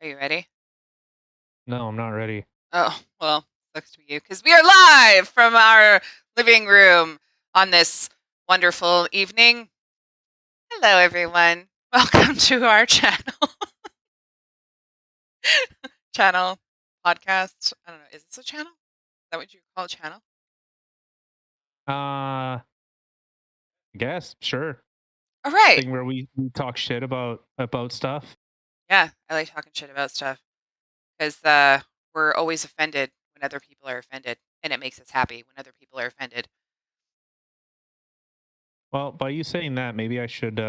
Are you ready? No, I'm not ready. Oh, well, sucks to be you because we are live from our living room on this wonderful evening. Hello, everyone. Welcome to our channel podcast. I don't know. Is this a channel? Is that what you call a channel? I guess, sure. All right. Thing where we talk shit about stuff. Yeah, I like talking shit about stuff because we're always offended when other people are offended, and it makes us happy when other people are offended. Well, by you saying that, maybe I should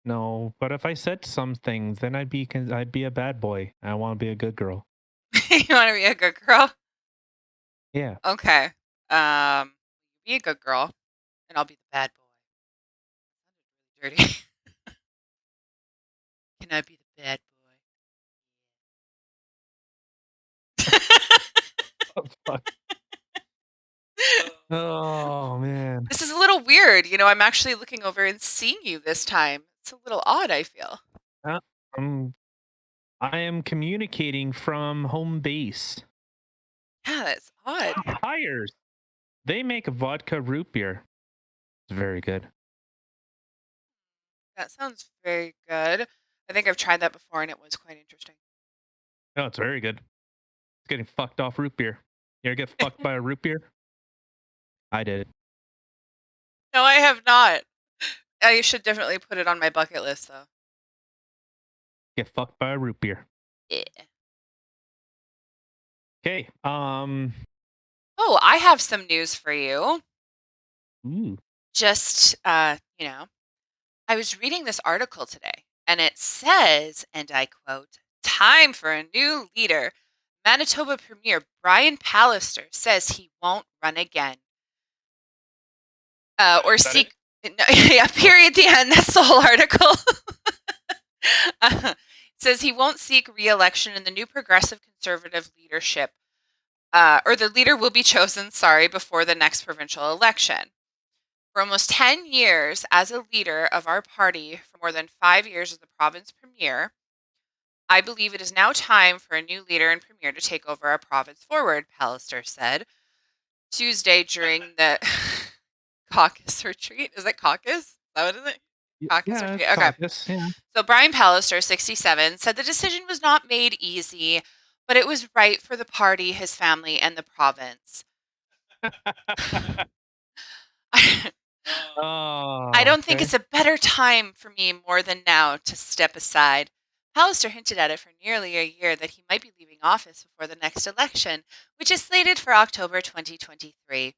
no, but if I said some things, then I'd be a bad boy. I want to be a good girl. You want to be a good girl? Yeah. Okay. Um, be a good girl, and I'll be the bad boy. Dirty. Can I be the bad boy? Oh, fuck. Oh man. This is a little weird. I'm actually looking over and seeing you this time. It's a little odd, I feel. Uh, I'm I am communicating from home base. Yeah, that's odd. Hires. They make vodka root beer. It's very good. That sounds very good. I think I've tried that before and it was quite interesting. No, it's very good. It's getting fucked off root beer. You ever get fucked by a root beer? I did. No, I have not. I should definitely put it on my bucket list, though. Get fucked by a root beer. Yeah. Okay. Oh, I have some news for you. Ooh. Just, I was reading this article today, and it says, and I quote, "Time for a new leader. Manitoba Premier Brian Pallister says he won't run again or Is that it? seek." No, yeah, period. The end. That's the whole article. Says he won't seek re-election in the new progressive conservative leadership, or the leader will be chosen. Sorry, before the next provincial election. For almost 10 years as a leader of our party, for more than 5 years as the province premier, I believe it is now time for a new leader and premier to take over our province forward, Pallister said Tuesday during the caucus retreat. Is it caucus? Is that what is it? Caucus Yeah, retreat? it's Okay. caucus. Yeah. So Brian Pallister, 67, said the decision was not made easy, but it was right for the party, his family, and the province. I Oh, don't think it's okay. a better time for me more than now to step aside. Pallister hinted at it for nearly a year that he might be leaving office before the next election, which is slated for October 2023.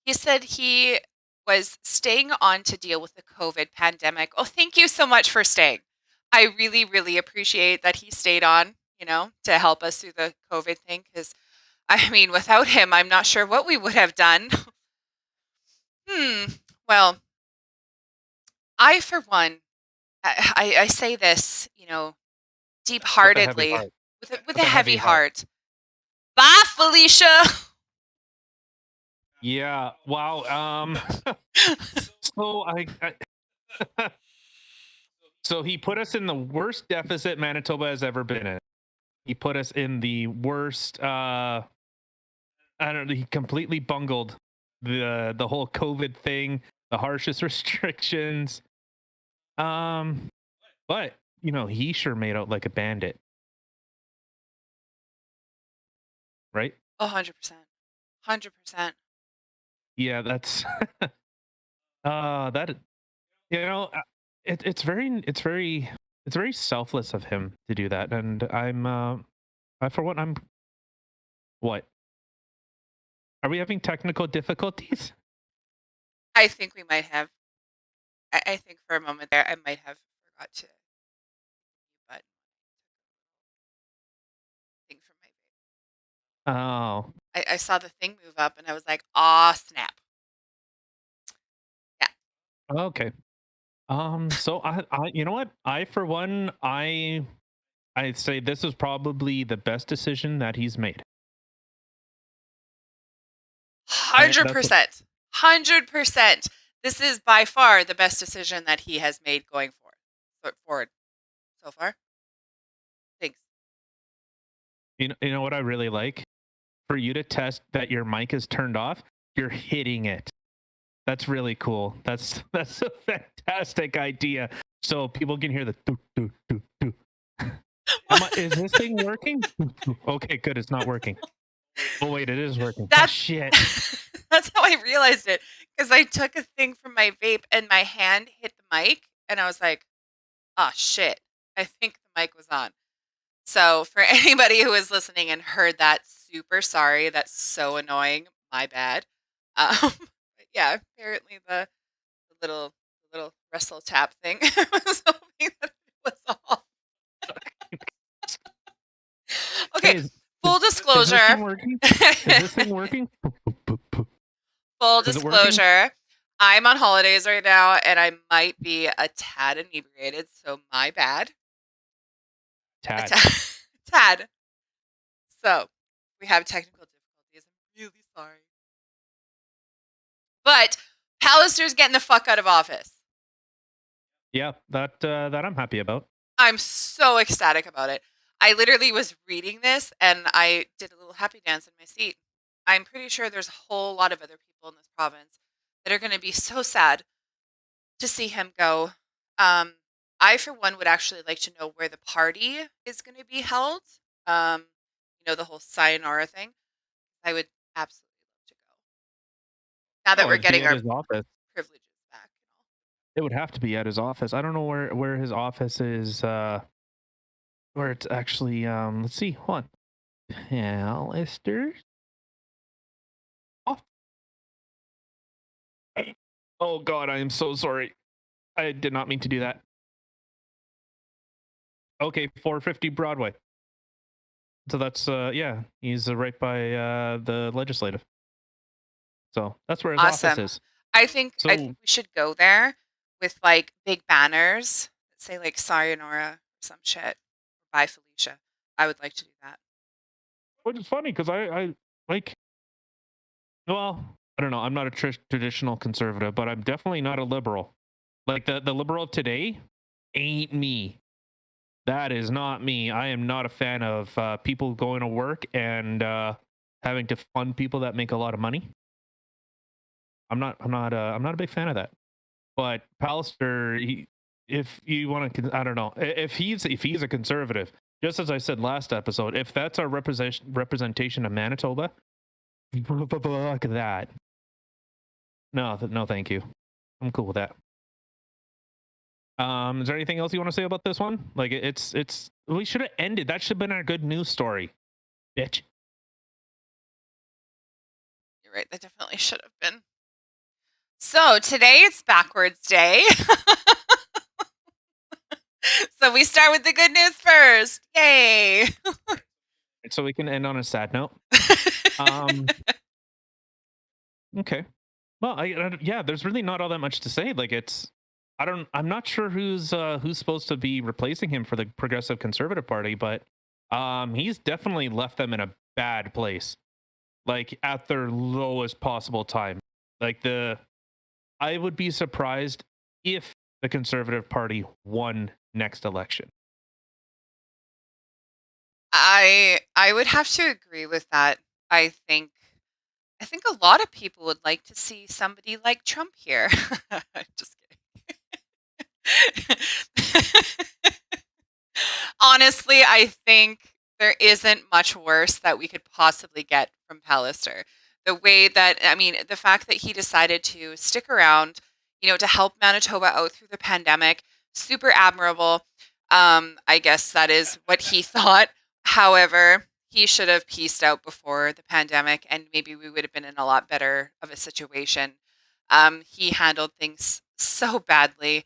He said he was staying on to deal with the COVID pandemic. Oh, thank you so much for staying. I really, really appreciate that he stayed on, to help us through the COVID thing. Because, I mean, without him, I'm not sure what we would have done. Well, I, for one, I say this, deep With a heavy heartedly, heart. with a With a heavy heavy heart. heart. Bye, Felicia. Yeah. Wow. So so he put us in the worst deficit Manitoba has ever been in. He put us in the worst. I don't know. He completely bungled the whole COVID thing, the harshest restrictions. Um, but he sure made out like a bandit, right? 100%. 100%. Yeah, that's that you know it's very selfless of him to do that, and I for one I'm what are we having technical difficulties? I think we might have. I think for a moment there, I might have forgot to but thing from my Oh, I saw the thing move up and I was like, "Aw, snap." Yeah. okay. So I you know what, I for one I'd say this is probably the best decision that he's made. That's what 100%. 100%. This is by far the best decision that he has made going forward so far. You know what I really like? For you to test that your mic is turned off, you're hitting it. That's really cool. That's a fantastic idea. So people can hear the doo, doo, doo, doo. Is this thing working? Okay, good. It's not working. Oh wait, it is working. Oh That's shit. that's how I realized it, because I took a thing from my vape and my hand hit the mic, and I was like, "Oh shit, I think the mic was on." So for anybody who was listening and heard that, super sorry. That's so annoying. My bad. But yeah, apparently the little wrestle tap thing was hoping that it was off. Hey, Okay, full is this disclosure. thing working? Is this thing working? Full Is it working? disclosure. I'm on holidays right now and I might be a tad inebriated, so my bad. A Tad. tad. Tad. So we have technical difficulties. I'm really sorry. But Pallister's getting the fuck out of office. Yeah, that I'm happy about. I'm so ecstatic about it. I literally was reading this and I did a little happy dance in my seat. I'm pretty sure there's a whole lot of other people in this province that are going to be so sad to see him go. Um, I, for one, would actually like to know where the party is going to be held. Um, the whole sayonara thing. I would absolutely love to go. Now that Oh, we're it'd be getting at our his office. privileges back. It would have to be at his office. I don't know where his office is. Where it's actually. Let's see. Hold on. Pallister. Oh. Oh God, I am so sorry. I did not mean to do that. Okay, 450 Broadway. So that's yeah, he's right by the legislative. So that's where his office Awesome. is. I think So we should go there with like big banners that say like sayonara or some shit. Bye Felicia. I would like to do that. which is funny because I like, well, I don't know. I'm not a traditional conservative, but I'm definitely not a liberal. Like the liberal of today ain't me. That is not me. I am not a fan of people going to work and having to fund people that make a lot of money. I'm not a big fan of that. But Pallister, if you want to, I don't know, if he's a conservative, just as I said last episode, if that's our representation of Manitoba, fuck that. No, no, thank you. I'm cool with that. Is there anything else you want to say about this one? Like, it's we should have ended. That should have been our good news story, bitch. You're right. That definitely should have been. So today it's backwards day. So we start with the good news first. Yay. So we can end on a sad note. Okay. Well, yeah, there's really not all that much to say. Like I'm not sure who's supposed to be replacing him for the Progressive Conservative Party, but he's definitely left them in a bad place. Like at their lowest possible time. Like I would be surprised if the Conservative Party won next election. I would have to agree with that. I think I think a lot of people would like to see somebody like Trump here. Just kidding. Honestly, I think there isn't much worse that we could possibly get from Pallister. The way that, I mean, the fact that he decided to stick around, to help Manitoba out through the pandemic, super admirable. I guess that is what he thought. However, he should have pieced out before the pandemic, and maybe we would have been in a lot better of a situation. He handled things so badly,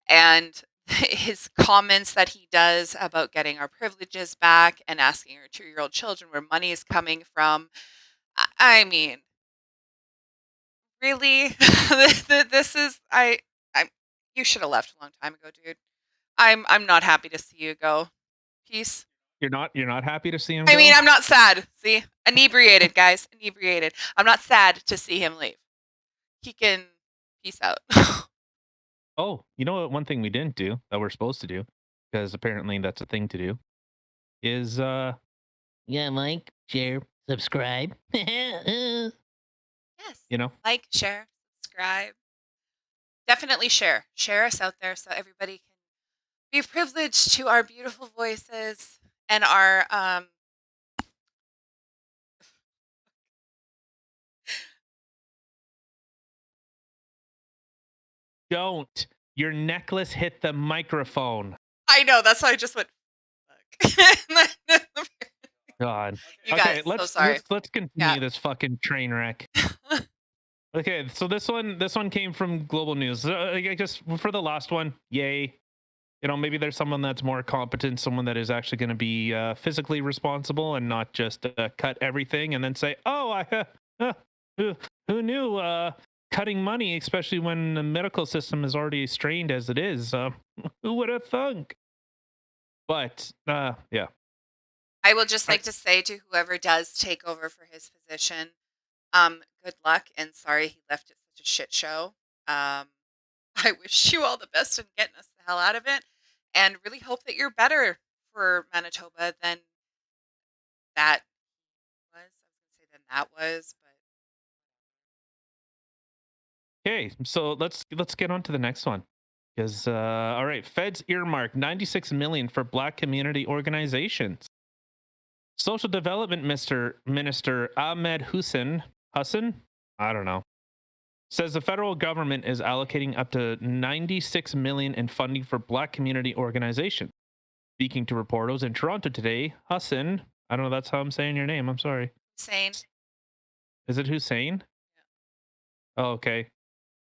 and his comments that he does about getting our privileges back and asking our 2-year-old children where money is coming from. I mean, really, this is I. You should have left a long time ago, dude. I'm not happy to see you go. Peace. You're not happy to see him I mean, go? I'm not sad. See, inebriated, guys, inebriated. I'm not sad to see him leave. He can peace out. Oh, you know what? One thing we didn't do that we're supposed to do, because apparently that's a thing to do, is Yeah, like, share, subscribe. Yes. You know? Like, share, subscribe. Definitely share. Share us out there so everybody can be privileged to our beautiful voices and our Don't. Your necklace hit the microphone. I know, that's why I just went fuck. God. You guys, Okay, so let's sorry. let's let's Yeah. continue this fucking train wreck. Okay, so this one came from Global News. I guess for the last one, yay. You know, maybe there's someone that's more competent, someone that is actually going to be physically responsible and not just cut everything and then say, "Oh, uh, who, who knew cutting money, especially when the medical system is already strained as it is? Who would have thunk?" But yeah, I will just I, like to say to whoever does take over for his position, good luck and sorry he left it such a shit show. Um, I wish you all the best in getting us the hell out of it and really hope that you're better for Manitoba than that was. I was gonna say than that was, but okay, so let's get on to the next one. Because all right, feds earmark 96 million for Black community organizations. Social Development Minister Ahmed Hussein, I don't know, says the federal government is allocating up to 96 million in funding for Black community organizations. Speaking to reporters in Toronto today, Hussein, I don't know, that's how I'm saying your name. I'm sorry. insane. Is it Hussein? Oh, okay.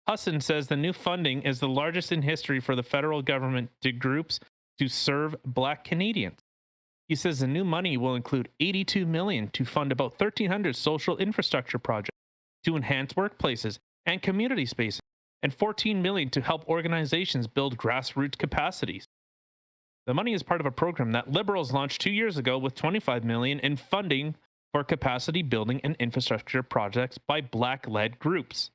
Hussein says the new funding is the largest in history for the federal government to groups to serve Black Canadians. He says the new money will include 82 million to fund about 1,300 social infrastructure projects to enhance workplaces and community spaces, and 14 million to help organizations build grassroots capacities. The money is part of a program that Liberals launched 2 years ago with 25 million in funding for capacity building and infrastructure projects by Black-led groups.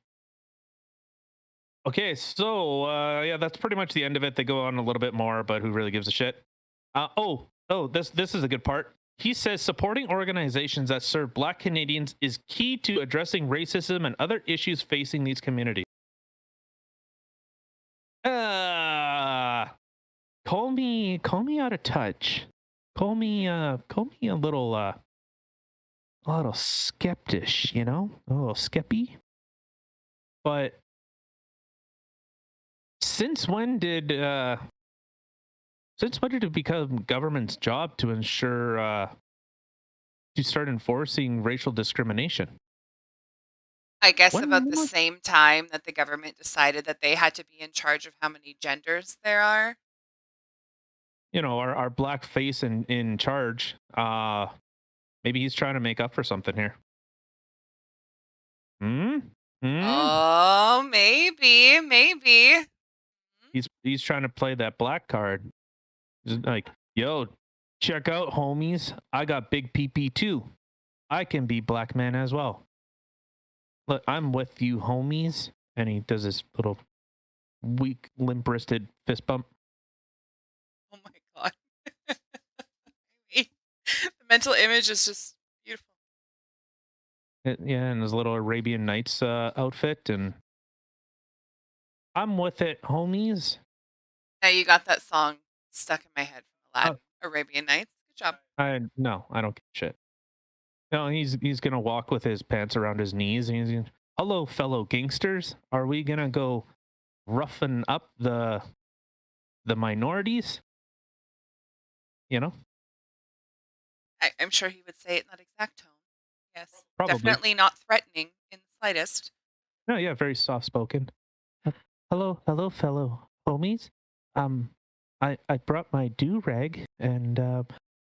Okay, so yeah, that's pretty much the end of it. They go on a little bit more, but who really gives a shit? This is a good part. He says supporting organizations that serve Black Canadians is key to addressing racism and other issues facing these communities. Uh, call me out of touch. Call me a little skeptish, you know, a little skeppy. But since when did uh, since when did it become government's job to ensure to start enforcing racial discrimination? I guess about When the was same time that the government decided that they had to be in charge of how many genders there are. our black face in charge? Maybe he's trying to make up for something here. Hmm. Hmm. Oh, maybe, maybe. Hmm? He's trying to play that black card. He's like, yo, check out, homies. I got big PP too. I can be black man as well. Look, I'm with you, homies. And he does this little weak, limp wristed fist bump. Oh my god. The mental image is just beautiful. Yeah, and his little Arabian Nights outfit. And I'm with it, homies. Now you got that song stuck in my head from Uh, Aladdin, Arabian Nights. Good job. no, I don't give a shit. No, he's gonna walk with his pants around his knees, and he's gonna, hello, fellow gangsters. Are we gonna go roughen up the minorities? You know, I'm sure he would say it in that exact tone. Yes. probably. Definitely not threatening in the slightest. No, yeah, very soft spoken. Hello, fellow homies. Um, I brought my do rag, and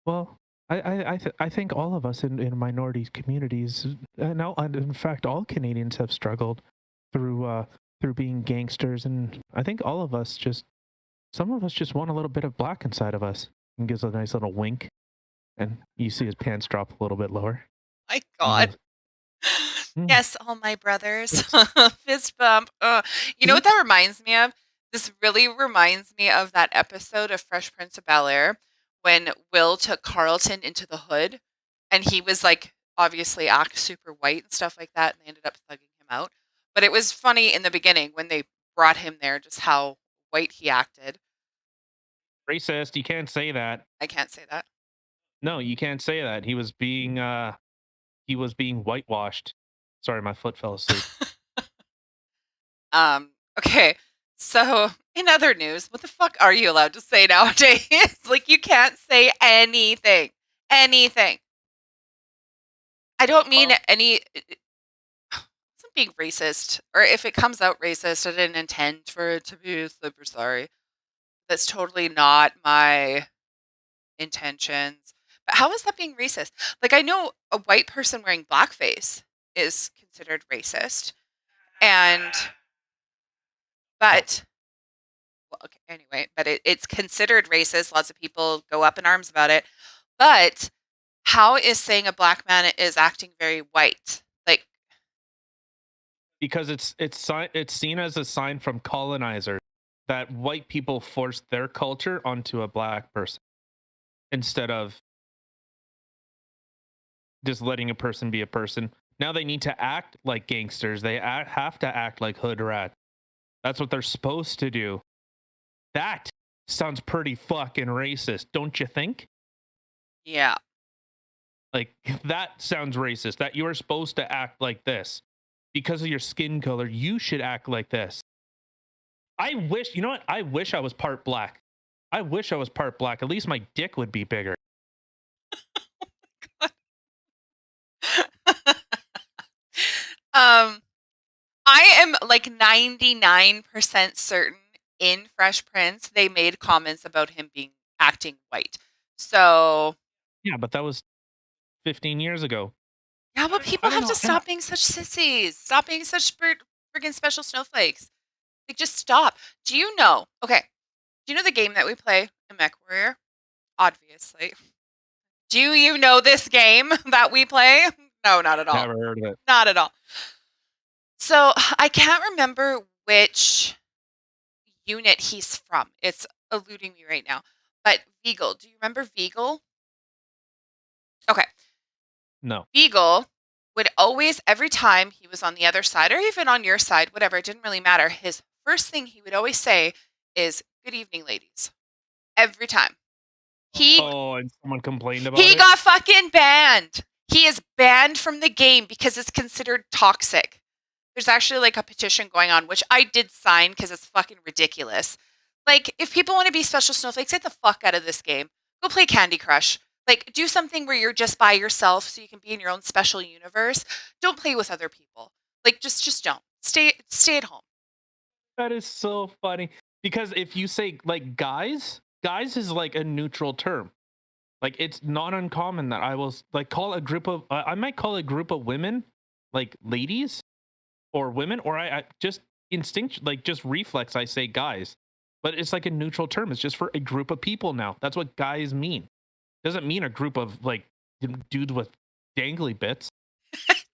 well, I think all of us in minority communities, and in fact, all Canadians have struggled through through being gangsters, and I think all of us just some of us just want a little bit of black inside of us. And gives a nice little wink, and you see his pants drop a little bit lower. My And he god. goes, "Mm, Yes, all my brothers. yes, Fist bump. You know mm, what that reminds me of? This really reminds me of that episode of Fresh Prince of Bel-Air when Will took Carlton into the hood and he was like obviously act super white and stuff like that, and they ended up thugging him out. But it was funny in the beginning when they brought him there, just how white he acted. Racist. You can't say that. I can't say that. No, you can't say that. He was being whitewashed. Sorry, my foot fell asleep. Okay. So, in other news, what the fuck are you allowed to say nowadays? Like, you can't say anything. Anything. I don't mean Well, any. It wasn't being racist, or if it comes out racist, I didn't intend for it to be super sorry. That's totally not my intentions. But how is that being racist? Like, I know a white person wearing blackface is considered racist, and no. but well, okay, anyway, but it's considered racist. Lots of people go up in arms about it. But how is saying a black man is acting very white? Like, Because it's seen as a sign from colonizers that white people forced their culture onto a black person instead of just letting a person be a person. Now they need to act like gangsters. They have to act like hood rats. That's what they're supposed to do. That sounds pretty fucking racist, don't you think? yeah, Like that sounds racist. That you are supposed to act like this because of your skin color. You should act like this. I wish, you know what? I wish I was part black. I wish I was part black. At least my dick would be bigger. um, I am like 99% certain in Fresh Prince they made comments about him being acting white. So Yeah, but that was 15 years ago. yeah, but I people don't have know. to stop being such sissies. Stop being such friggin' special snowflakes. Like, just stop. Do you know? Okay. Do you know the game that we play in Mech Warrior? Obviously. Do you know this game that we play? No, not at all. Never heard of it. Not at all. So I can't remember which unit he's from. It's eluding me right now. But Beagle, do you remember Beagle? Okay. No. Beagle would always, every time he was on the other side or even on your side, whatever, it didn't really matter. His first thing he would always say is, "Good evening, ladies." Every time. He Oh, and someone complained about he it? got fucking banned. He is banned from the game because it's considered toxic. There's actually like a petition going on, which I did sign because it's fucking ridiculous. Like, if people want to be special snowflakes, get the fuck out of this game. Go play Candy Crush. Like, do something where you're just by yourself so you can be in your own special universe. Don't play with other people. Like, just don't. Stay at home. That is so funny. Because if you say like guys is like a neutral term. Like it's not uncommon that I will like call a group of I might call a group of women like ladies or women, or I just instinct like just reflex. I say guys, but it's like a neutral term. It's just for a group of people now. That's what guys mean. Doesn't mean a group of like dudes with dangly bits.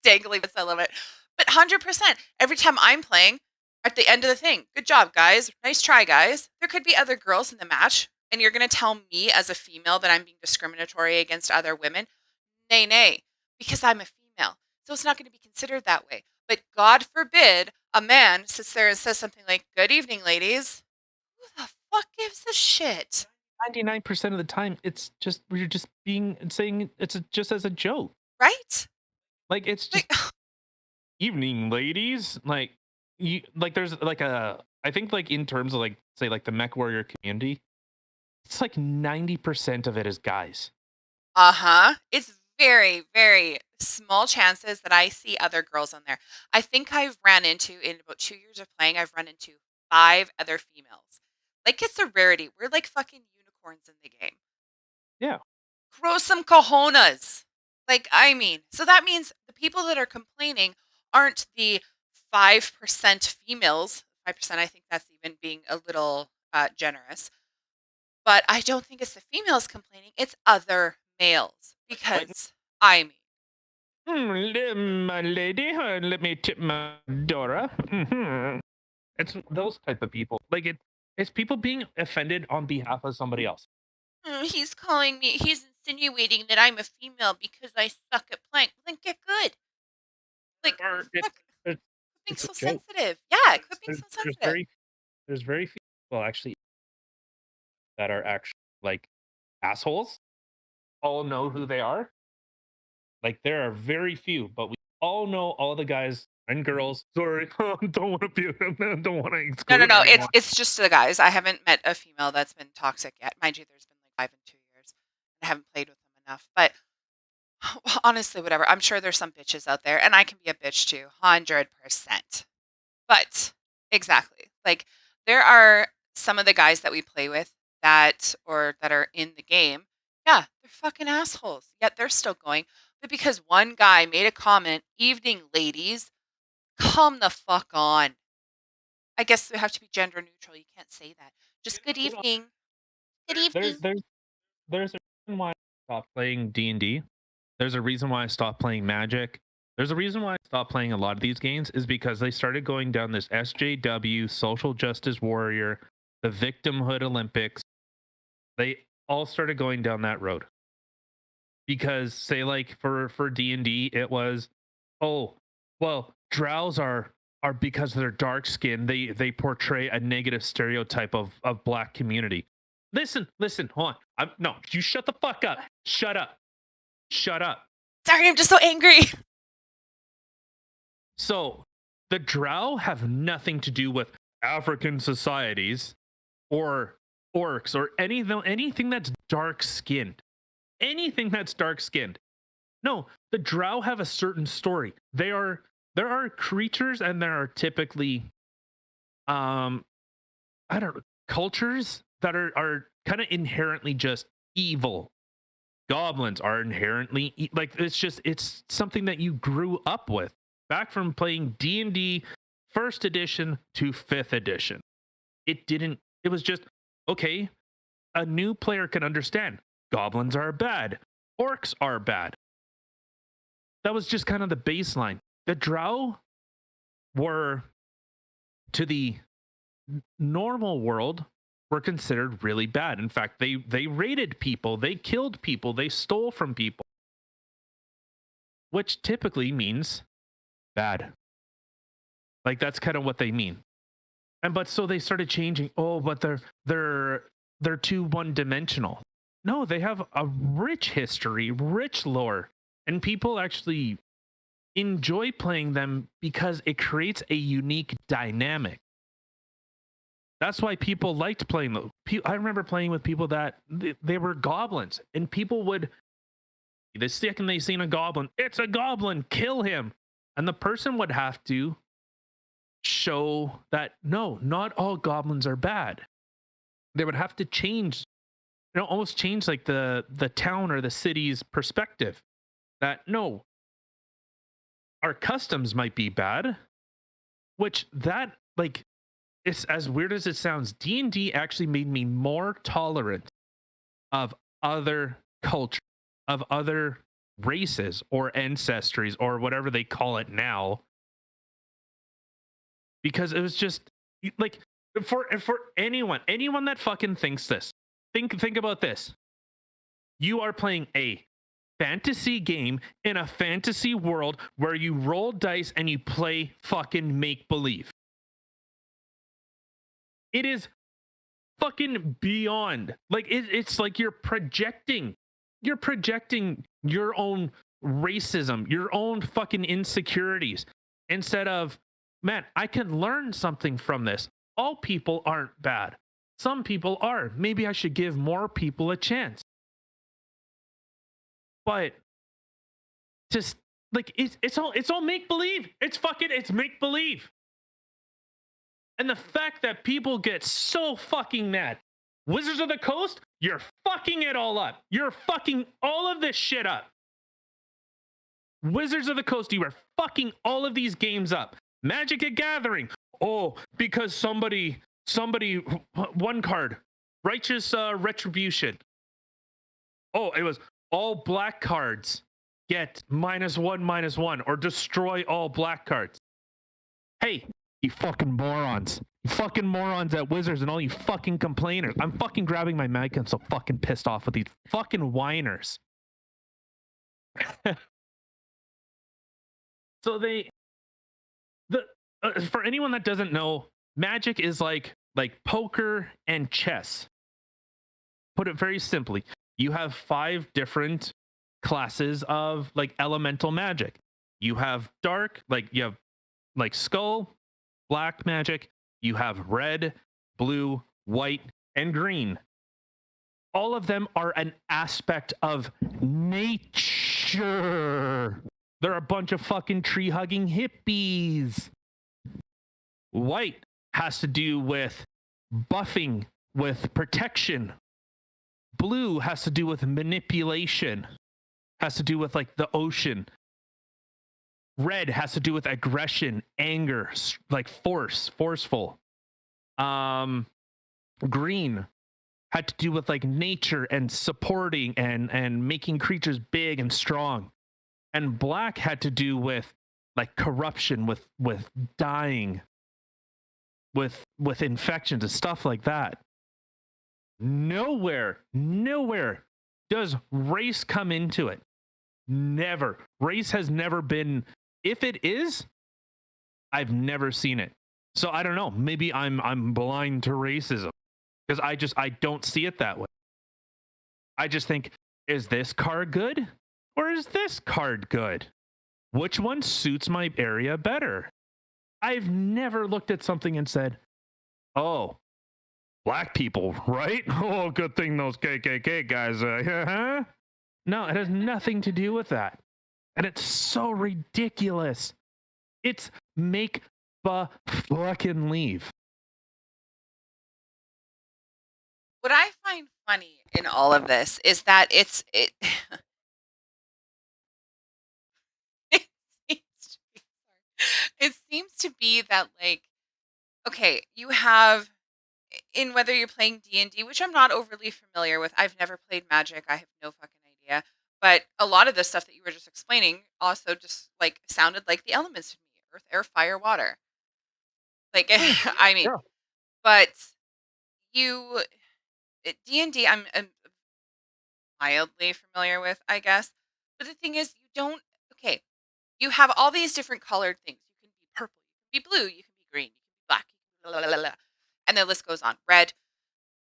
Dangly bits, I love it. But 100%, every time I'm playing, at the end of the thing, good job, guys. Nice try, guys. There could be other girls in the match, and you're going to tell me as a female that I'm being discriminatory against other women? Nay, nay, because I'm a female. So it's not going to be considered that way. But God forbid a man sits there and says something like, "Good evening, ladies." Who the fuck gives a shit? 99% of the time, it's just we're just being saying it's just as a joke. Right? Like it's just Like, evening, ladies. Like you like there's like a I think like in terms of like say like the mech warrior community, it's like 90% of it is guys. uh-huh. It's very, very small chances that I see other girls on there. I think I've ran into, in about 2 years of playing, I've run into 5 other females. Like, it's a rarity. We're like fucking unicorns in the game. Yeah. Grow some cojones. Like, I mean, so that means the people that are complaining aren't the 5% females. 5%, I think that's even being a little generous. But I don't think it's the females complaining, it's other males. Like, Because, I mean, My lady, let me tip my Dora. It's those type of people. Like it's people being offended on behalf of somebody else. he's calling me, he's insinuating that I'm a female because I suck at playing. Then get good. Like, Or fuck, it's, quit being it's a so joke. sensitive. Yeah, quit being There's, so there's sensitive. very few people actually that are actually like assholes. All know who they are. Like there are very few, but we all know all the guys and girls. Sorry, don't want to be, don't want to exclude No. anyone. It's just the guys. I haven't met a female that's been toxic yet. Mind you, there's been like 5 in 2 years. I haven't played with them enough, but honestly, whatever. I'm sure there's some bitches out there, and I can be a bitch too, 100%. But exactly, like there are some of the guys that we play with that are in the game. Yeah, they're fucking assholes. Yet they're still going. But because one guy made a comment, "Evening, ladies," come the fuck on. I guess we have to be gender neutral. You can't say that. Just good You know, evening. Good there, evening. there's there's a reason why I stopped playing D&D. There's a reason why I stopped playing Magic. There's a reason why I stopped playing a lot of these games is because they started going down this SJW, social justice warrior, the victimhood Olympics. They all started going down that road. Because say like for D&D it was, oh, well, drows are because they're dark skinned, they portray a negative stereotype of black community. Listen, hold on. No, you shut the fuck up. Shut up. Shut up. Sorry, I'm just so angry. So the drow have nothing to do with African societies or orcs or anything that's dark skinned. Anything that's dark skinned. No, the drow have a certain story. There are creatures and there are typically I don't know, cultures that are kind of inherently just evil. Goblins are inherently like it's something that you grew up with. Back from playing D&D first edition to 5th edition. It was just okay, a new player can understand. Goblins are bad. Orcs are bad. That was just kind of the baseline. The drow were to the normal world were considered really bad. In fact, they raided people, they killed people, they stole from people, which typically means bad. Like that's kind of what they mean. And but so they started changing. Oh, but they're too one-dimensional. No, they have a rich history, rich lore, and people actually enjoy playing them because it creates a unique dynamic. That's why people liked playing them. I remember playing with people that they were goblins, and people would, the second they seen a goblin, it's a goblin, kill him. And the person would have to show that no, not all goblins are bad. They would have to change, almost change like the town or the city's perspective. That no, our customs might be bad, which that like it's as weird as it sounds, D&D actually made me more tolerant of other culture, of other races or ancestries or whatever they call it now, because it was just like for anyone that fucking thinks this, think about this. You are playing a fantasy game in a fantasy world where you roll dice and you play fucking make believe. It is fucking beyond. Like it's like you're projecting your own racism, your own fucking insecurities, instead of, man, I can learn something from this. All people aren't bad. Some people are. Maybe I should give more people a chance. But just like it's all make believe. It's make believe. And the fact that people get so fucking mad. Wizards of the Coast, you're fucking it all up. You're fucking all of this shit up. Wizards of the Coast, you are fucking all of these games up. Magic the Gathering. Oh, because somebody, one card, Righteous Retribution. Oh, it was all black cards get -1/-1 or destroy all black cards. Hey, you fucking morons. You fucking morons at Wizards and all you fucking complainers. I'm fucking grabbing my mic. I'm so fucking pissed off with these fucking whiners. So the for anyone that doesn't know, Magic is like poker and chess. Put it very simply, you have 5 different classes of like elemental magic. You have dark, like you have like skull, black magic, you have red, blue, white, and green. All of them are an aspect of nature. They're a bunch of fucking tree hugging hippies. White has to do with buffing, with protection. Blue has to do with manipulation, has to do with like the ocean. Red has to do with aggression, anger, like forceful. Green had to do with like nature and supporting and making creatures big and strong. And black had to do with like corruption, with dying, with infections and stuff like that. Nowhere does race come into it. Never. Race has never been, if it is, I've never seen it. So I don't know. Maybe I'm blind to racism because I don't see it that way. I just think, is this card good or is this card good? Which one suits my area better? I've never looked at something and said, "Oh, black people, right? Oh, good thing those KKK guys." No, it has nothing to do with that, and it's so ridiculous. It's make fucking leave. What I find funny in all of this is that it seems to be, it seems to be that like okay, you have in whether you're playing D&D, which I'm not overly familiar with. I've never played Magic. I have no fucking idea. But a lot of the stuff that you were just explaining also just like sounded like the elements to me: earth, air, fire, water. Like I mean, Yeah. but you D&D I'm mildly familiar with, I guess. But the thing is, you don't. Okay, you have all these different colored things. You can be purple, you can be blue, you can be green, you can be black, you can be blah, blah, blah, blah. And the list goes on. Red,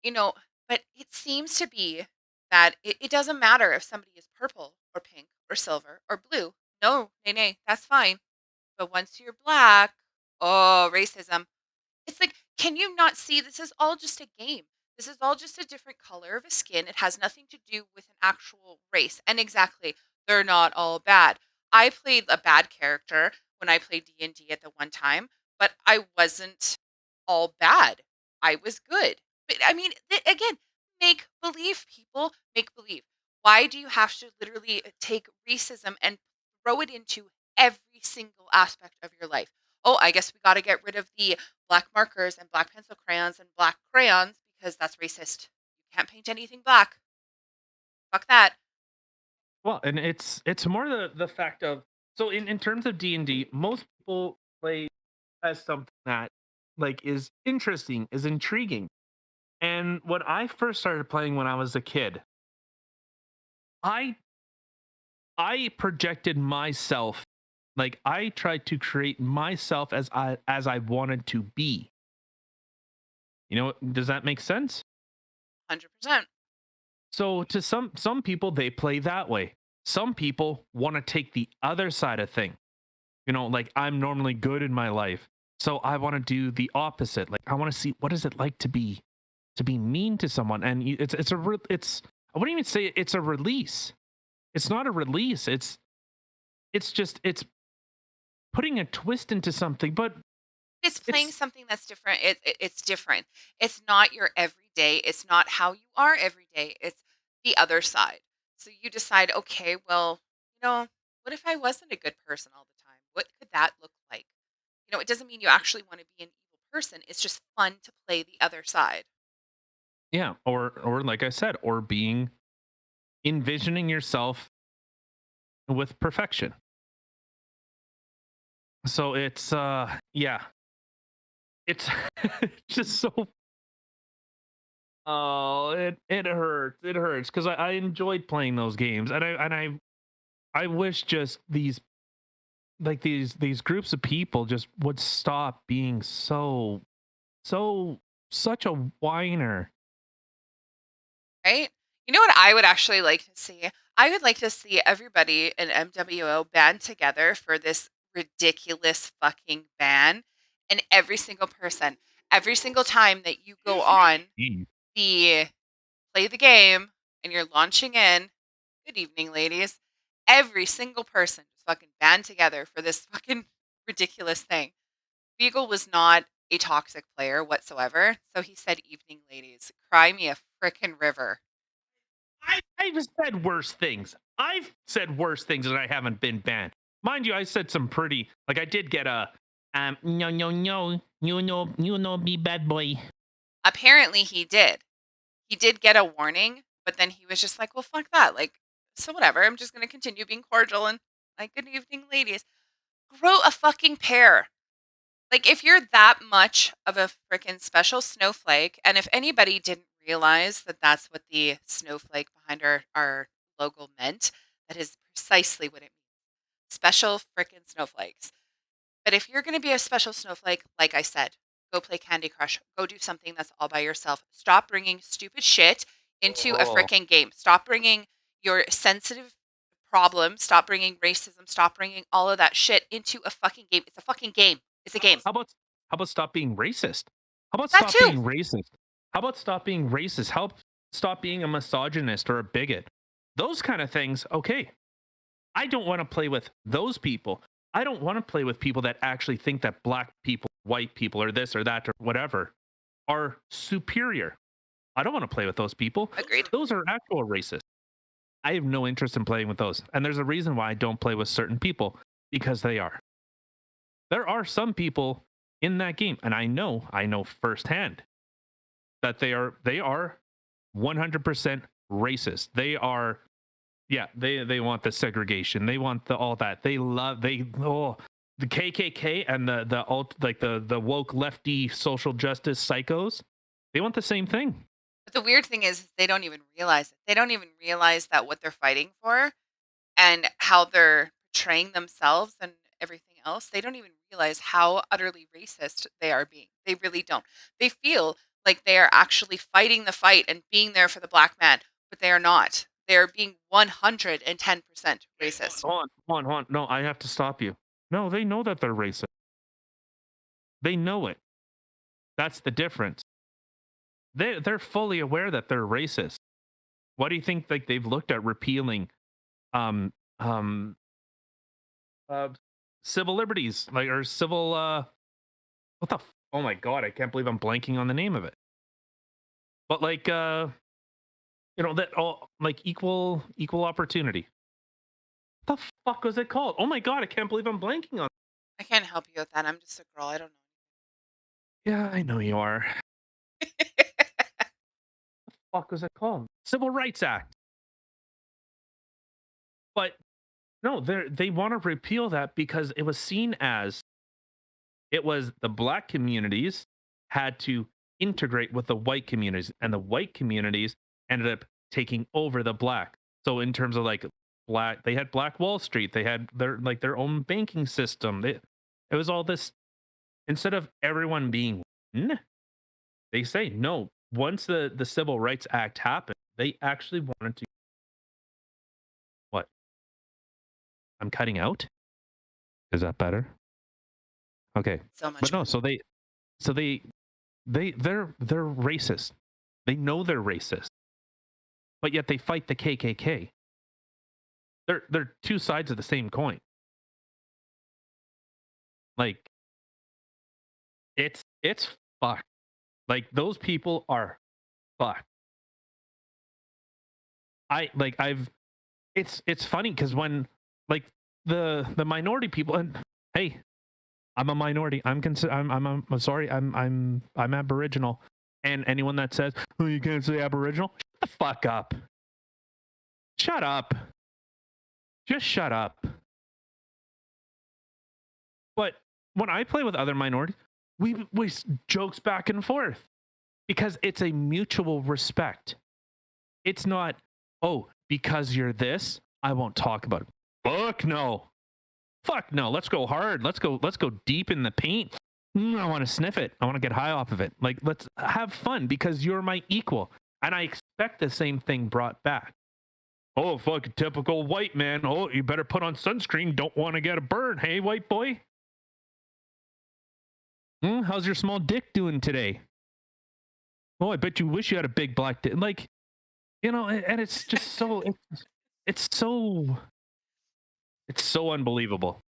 you know. But it seems to be that it doesn't matter if somebody is purple or pink or silver or blue. No, nay, nay, that's fine. But once you're black, oh, racism. It's like, can you not see this is all just a game? This is all just a different color of a skin. It has nothing to do with an actual race. And exactly, they're not all bad. I played a bad character when I played D&D at the one time, but I wasn't all bad. I was good. But I mean, again, make believe, people, make believe. Why do you have to literally take racism and throw it into every single aspect of your life? Oh, I guess we got to get rid of the black markers and black pencil crayons and black crayons because that's racist. You can't paint anything black. Fuck that. Well, and it's more the fact of, so in terms of D&D, most people play as something that like is interesting, is intriguing. And when I first started playing when I was a kid, I I projected myself, like I tried to create myself as I wanted to be. You know, does that make sense? 100%. So to some people they play that way. Some people want to take the other side of thing. You know, like I'm normally good in my life. So I want to do the opposite. Like I want to see what is it like to be mean to someone. And it's I wouldn't even say it's a release. It's not a release. It's just it's putting a twist into something, but It's playing it's something that's different. It's different. It's not your everyday. It's not how you are every day. It's the other side. So you decide, okay, well, what if I wasn't a good person all the time? What could that look like? It doesn't mean you actually want to be an evil person. It's just fun to play the other side. yeah, or like I said, or being envisioning yourself with perfection. So it's yeah. it's just so. Oh, it hurts. It hurts because I enjoyed playing those games, and I wish just these groups of people just would stop being so such a whiner. Right? You know what I would actually like to see? I would like to see everybody in MWO band together for this ridiculous fucking ban. And every single person, every single time that you go on Mm. the play the game and you're launching in, good evening, ladies. Every single person just fucking band together for this fucking ridiculous thing. Beagle was not a toxic player whatsoever. So he said, evening, ladies. Cry me a frickin' river. I've said worse things. I've said worse things and I haven't been banned. Mind you, I said some pretty like I did get a no you know me bad boy. Apparently he did. He did get a warning, but then he was just like, "Well, fuck that." Like, so whatever. I'm just going to continue being cordial and like, "Good evening, ladies." Grow a fucking pair. Like, if you're that much of a freaking special snowflake, and if anybody didn't realize that that's what the snowflake behind our logo meant, that is precisely what it means. Special freaking snowflakes. But if you're going to be a special snowflake, like I said, go play Candy Crush. Go do something that's all by yourself. Stop bringing stupid shit into a Oh. freaking game. Stop bringing your sensitive problems. Stop bringing racism. Stop bringing all of that shit into a fucking game. It's a fucking game. It's a game. How about stop being racist? How about That stop too. being racist? How about stop being racist? Help stop being a misogynist or a bigot. Those kind of things, okay. I don't want to play with those people. I don't want to play with people that actually think that black people, white people, or this or that or whatever are superior. I don't want to play with those people. Agreed. Those are actual racists. I have no interest in playing with those. And there's a reason why I don't play with certain people because they are. There are some people in that game, and I know firsthand that they are 100% racist. They are yeah, they want the segregation. They want the all that. They oh the KKK and the alt like the woke lefty social justice psychos. They want the same thing. But the weird thing is they don't even realize it. They don't even realize that what they're fighting for and how they're portraying themselves and everything else, they don't even realize how utterly racist they are being. They really don't. They feel like they are actually fighting the fight and being there for the black man, but they are not. They are being 110% racist. Hold on. No, I have to stop you. No, they know that they're racist. They know it. That's the difference. They're fully aware that they're racist. What do you think? Like they've looked at repealing um um uh civil liberties, like or civil what the oh my god, I can't believe I'm blanking on the name of it. But like you know that all like equal opportunity. What the fuck was it called? Oh my god, I can't believe I'm blanking on. I can't help you with that. I'm just a girl. I don't Yeah, I know you are. know. Fuck was it called? Civil Rights Act. But no, they want to repeal that because it was seen as it was the black communities had to integrate with the white communities, and the white communities ended up taking over the black. So in terms of like black, they had Black Wall Street, they had their own banking system. It was all this instead of everyone being one, they say no. Once the Civil Rights Act happened, they actually wanted to what? I'm cutting out. Is that better? Okay, So but much no. better. So they're racist. They know they're racist, but yet they fight the KKK. They're two sides of the same coin. Like it's fucked. Like those people are fucked. I've it's funny because when like the minority people and hey, I'm a minority. I'm sorry. I'm Aboriginal. And anyone that says, "Oh, you can't say Aboriginal," shut the fuck up. Shut up. Just shut up. But when I play with other minorities, we jokes back and forth because it's a mutual respect. It's not, oh, because you're this, I won't talk about it. Fuck no. Fuck no. Let's go hard. Let's go deep in the paint. I want to sniff it. I want to get high off of it. Like, let's have fun because you're my equal. And I expect the same thing brought back. Oh, fucking typical white man. Oh, you better put on sunscreen. Don't want to get a burn. Hey, white boy. How's your small dick doing today? Oh, I bet you wish you had a big black dick. Like, and it's just so, it's so, it's so unbelievable.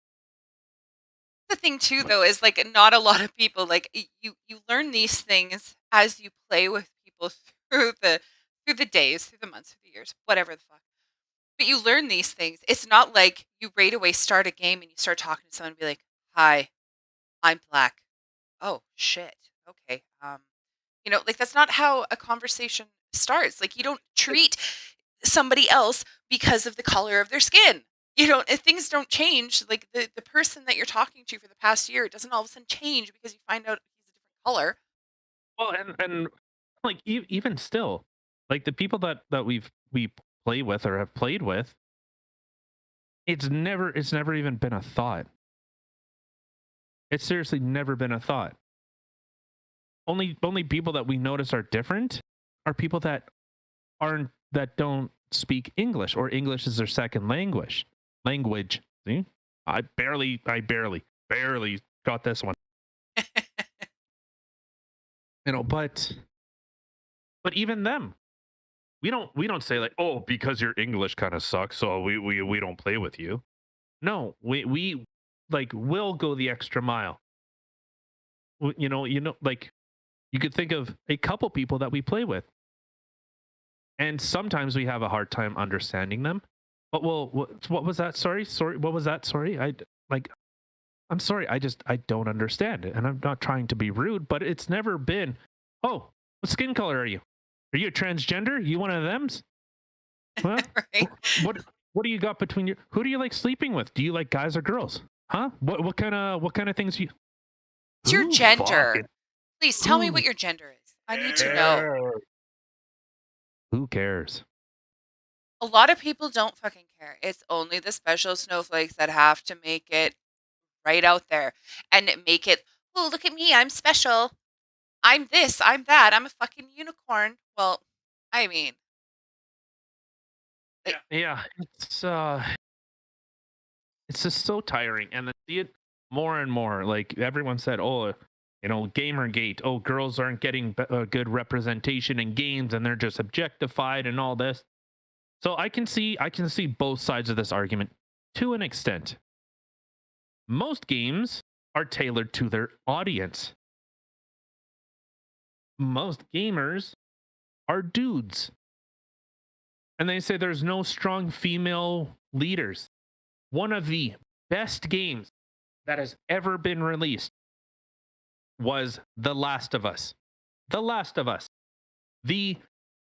The thing too, though, is like not a lot of people like you learn these things as you play with people through the days, through the months, through the years, whatever the fuck. But you learn these things. It's not like you right away start a game and you start talking to someone and be like, "Hi, I'm black." Oh shit. Okay. Like that's not how a conversation starts. Like you don't treat somebody else because of the color of their skin. If things don't change, like the person that you're talking to for the past year doesn't all of a sudden change because you find out he's a different color. Well, and like even still, like the people that we play with or have played with, it's never even been a thought. It's seriously never been a thought. Only people that we notice are different are people that don't speak English or English is their second language. Language. See? I barely got this one. But even them, we don't say like, oh, because your English kind of sucks, so we don't play with you. No, we like will go the extra mile. Like you could think of a couple people that we play with, and sometimes we have a hard time understanding them. But well, what was that? Sorry, what was that? Sorry, like I'm sorry, I don't understand it, and I'm not trying to be rude, but it's never been. Oh, what skin color are you? Are you a transgender? You one of them's? Well, Right? what do you got between your? Who do you like sleeping with? Do you like guys or girls? Huh? What kind of things you? It's your Who fucking gender. Please tell me who what your gender is. I need to know. cares? Who cares? A lot of people don't fucking care. It's only the special snowflakes that have to make it right out there and make it, oh, look at me. I'm special. I'm this. I'm that. I'm a fucking unicorn. Well, I mean, like, Yeah, it's just so tiring, and I see it more and more. Like everyone said, oh, Gamergate. Oh, girls aren't getting good representation in games, and they're just objectified and all this. So I can see both sides of this argument to an extent. Most games are tailored to their audience. Most gamers are dudes, and they say there's no strong female leaders. One of the best games that has ever been released was The Last of Us. The Last of Us. The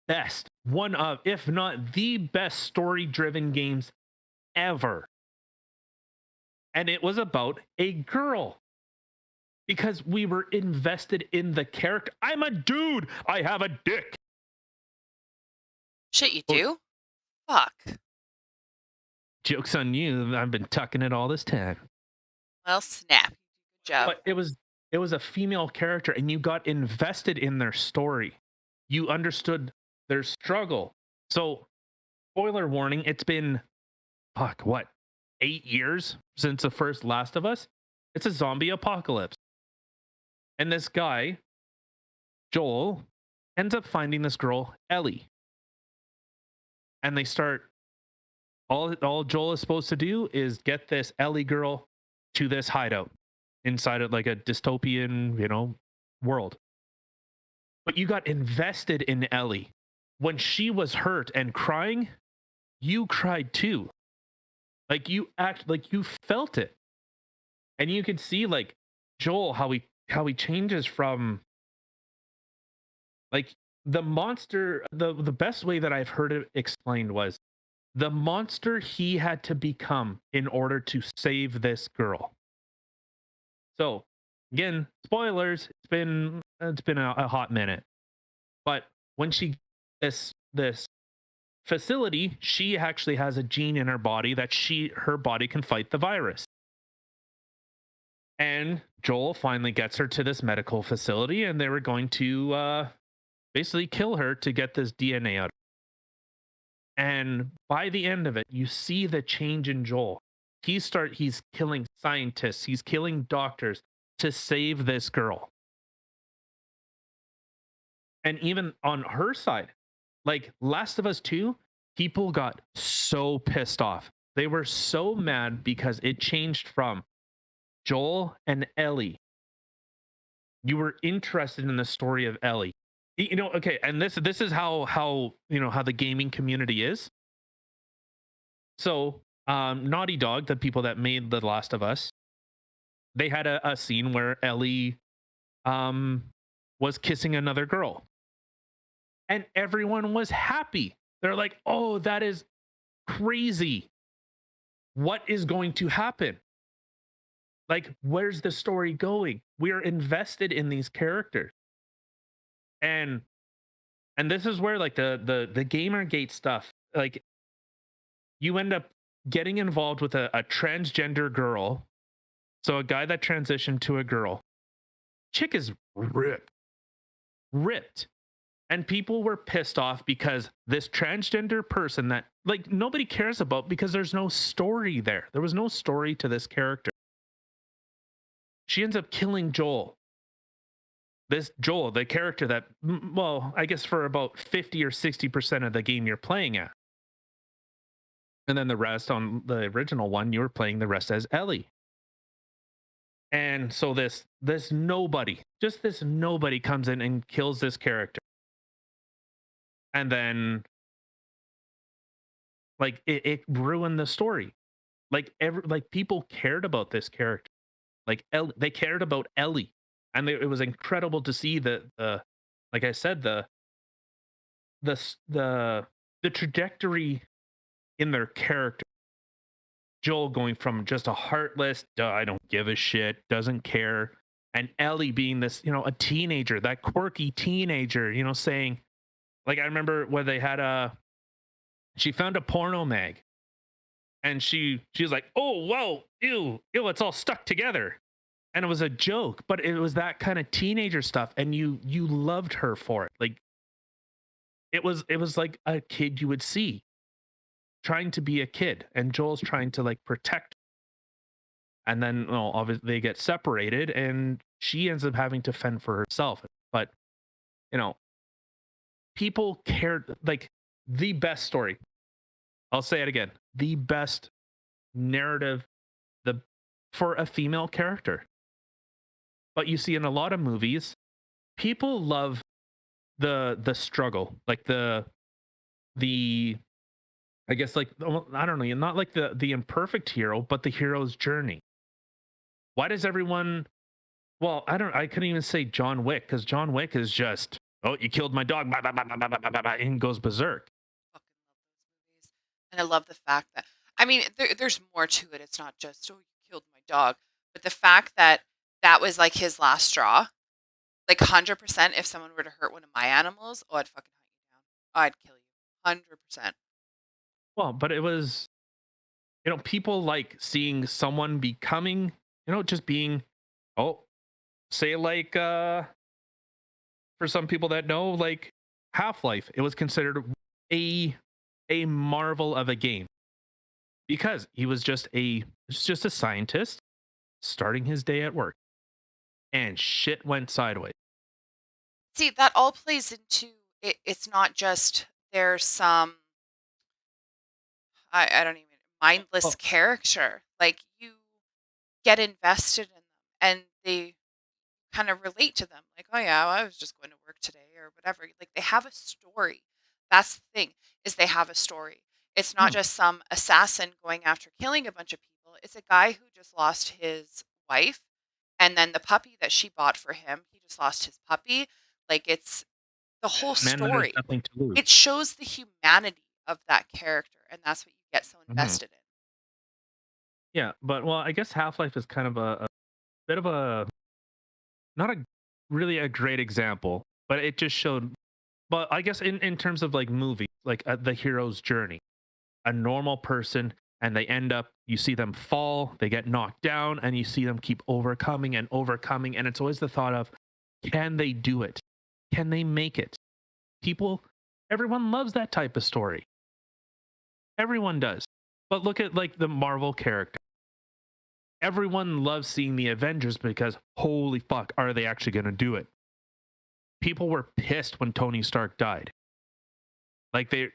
best, one of, if not the best story driven games ever. And it was about a girl because we were invested in the character. I'm a dude. I have a dick. shit, you Oh, do? Fuck. joke's on you. I've been tucking it all this time. Well, snap. Good job. But it was a female character and you got invested in their story. You understood their struggle. So, spoiler warning, it's been fuck what? 8 years since the first Last of Us. It's a zombie apocalypse. And this guy, Joel, ends up finding this girl, Ellie. And they start all Joel is supposed to do is get this Ellie girl to this hideout inside of like a dystopian, world. But you got invested in Ellie. When she was hurt and crying, you cried too. Like you felt it. And you could see like Joel how he changes from like the monster. The best way that I've heard it explained was the monster he had to become in order to save this girl. So Again, spoilers. It's been a hot minute, but when she this facility, she actually has a gene in her body that her body can fight the virus. And Joel finally gets her to this medical facility, and they were going to basically kill her to get this DNA out. And by the end of it, you see the change in Joel. He's killing scientists, he's killing doctors to save this girl. And even on her side, like Last of Us 2, people got so pissed off. They were so mad because it changed from Joel and Ellie. You were interested in the story of Ellie. Okay, and this is how how the gaming community is. So, Naughty Dog, the people that made The Last of Us, they had a scene where Ellie um was kissing another girl, and everyone was happy. They're like, "Oh, that is crazy. What is going to happen? Like, where's the story going? We are invested in these characters." And this is where like the Gamergate stuff, like you end up getting involved with a transgender girl. So a guy that transitioned to a girl. Chick is ripped. And people were pissed off because this transgender person that like nobody cares about because there's no story there. There was no story to this character. She ends up killing Joel. This Joel, the character that, well, I guess for about 50 or 60% of the game you're playing at. And then the rest on the original one, you were playing the rest as Ellie. And so this nobody, just this nobody comes in and kills this character. And then like it ruined the story. Like people cared about this character. Like they cared about Ellie. And it was incredible to see the like I said, the s- the the trajectory in their character. Joel going from just a heartless, "Duh, I don't give a shit, doesn't care," and Ellie being this, a teenager, that quirky teenager, saying, like I remember when they had she found a porno mag, and she was like, "Oh, whoa, ew, ew, it's all stuck together." And it was a joke, but it was that kind of teenager stuff, and you loved her for it. Like it was like a kid you would see trying to be a kid, and Joel's trying to like protect. And then, well, obviously they get separated, and she ends up having to fend for herself. But you know, people cared. Like the best story. I'll say it again: the best narrative, the for a female character. But you see in a lot of movies, people love the struggle, like the I guess like I don't know, not like the imperfect hero, but the hero's journey. Why does everyone Well, I couldn't even say John Wick because John Wick is just, oh, you killed my dog, bah, bah, bah, bah, bah, bah, bah, bah, and goes berserk. Fucking love those movies. And I love the fact that, I mean, there's more to it. It's not just, oh, you killed my dog, but the fact that that was like his last straw. Like 100%, if someone were to hurt one of my animals, oh, I'd fucking hunt you down. I'd kill you. 100%. Well, but it was, people like seeing someone becoming, just being, oh, say like, for some people that know, like Half-Life, it was considered a a marvel of a game because he was just a scientist starting his day at work, and shit went sideways. See, that all plays into it. It's not just there's some, I don't even, mindless Well, character. Like you get invested in them and they kind of relate to them. Like, oh yeah, well, I was just going to work today or whatever. Like they have a story. That's the thing, is they have a story. It's not hmm. just some assassin going after killing a bunch of people. It's a guy who just lost his wife, and then the puppy that she bought for him, he just lost his puppy. Like it's the whole Man that has story. nothing to lose. It shows the humanity of that character, and that's what you get so Mhm. invested in. Yeah, but well, I guess Half Life is kind of a bit of a not a really a great example, but it just showed. But I guess in terms of like movies, like the hero's journey, a normal person, and they end up. You see them fall, they get knocked down, and you see them keep overcoming and overcoming, and it's always the thought of, can they do it? Can they make it? People, everyone loves that type of story. Everyone does. But look at like the Marvel character. Everyone loves seeing the Avengers because holy fuck, are they actually going to do it? People were pissed when Tony Stark died. Like they,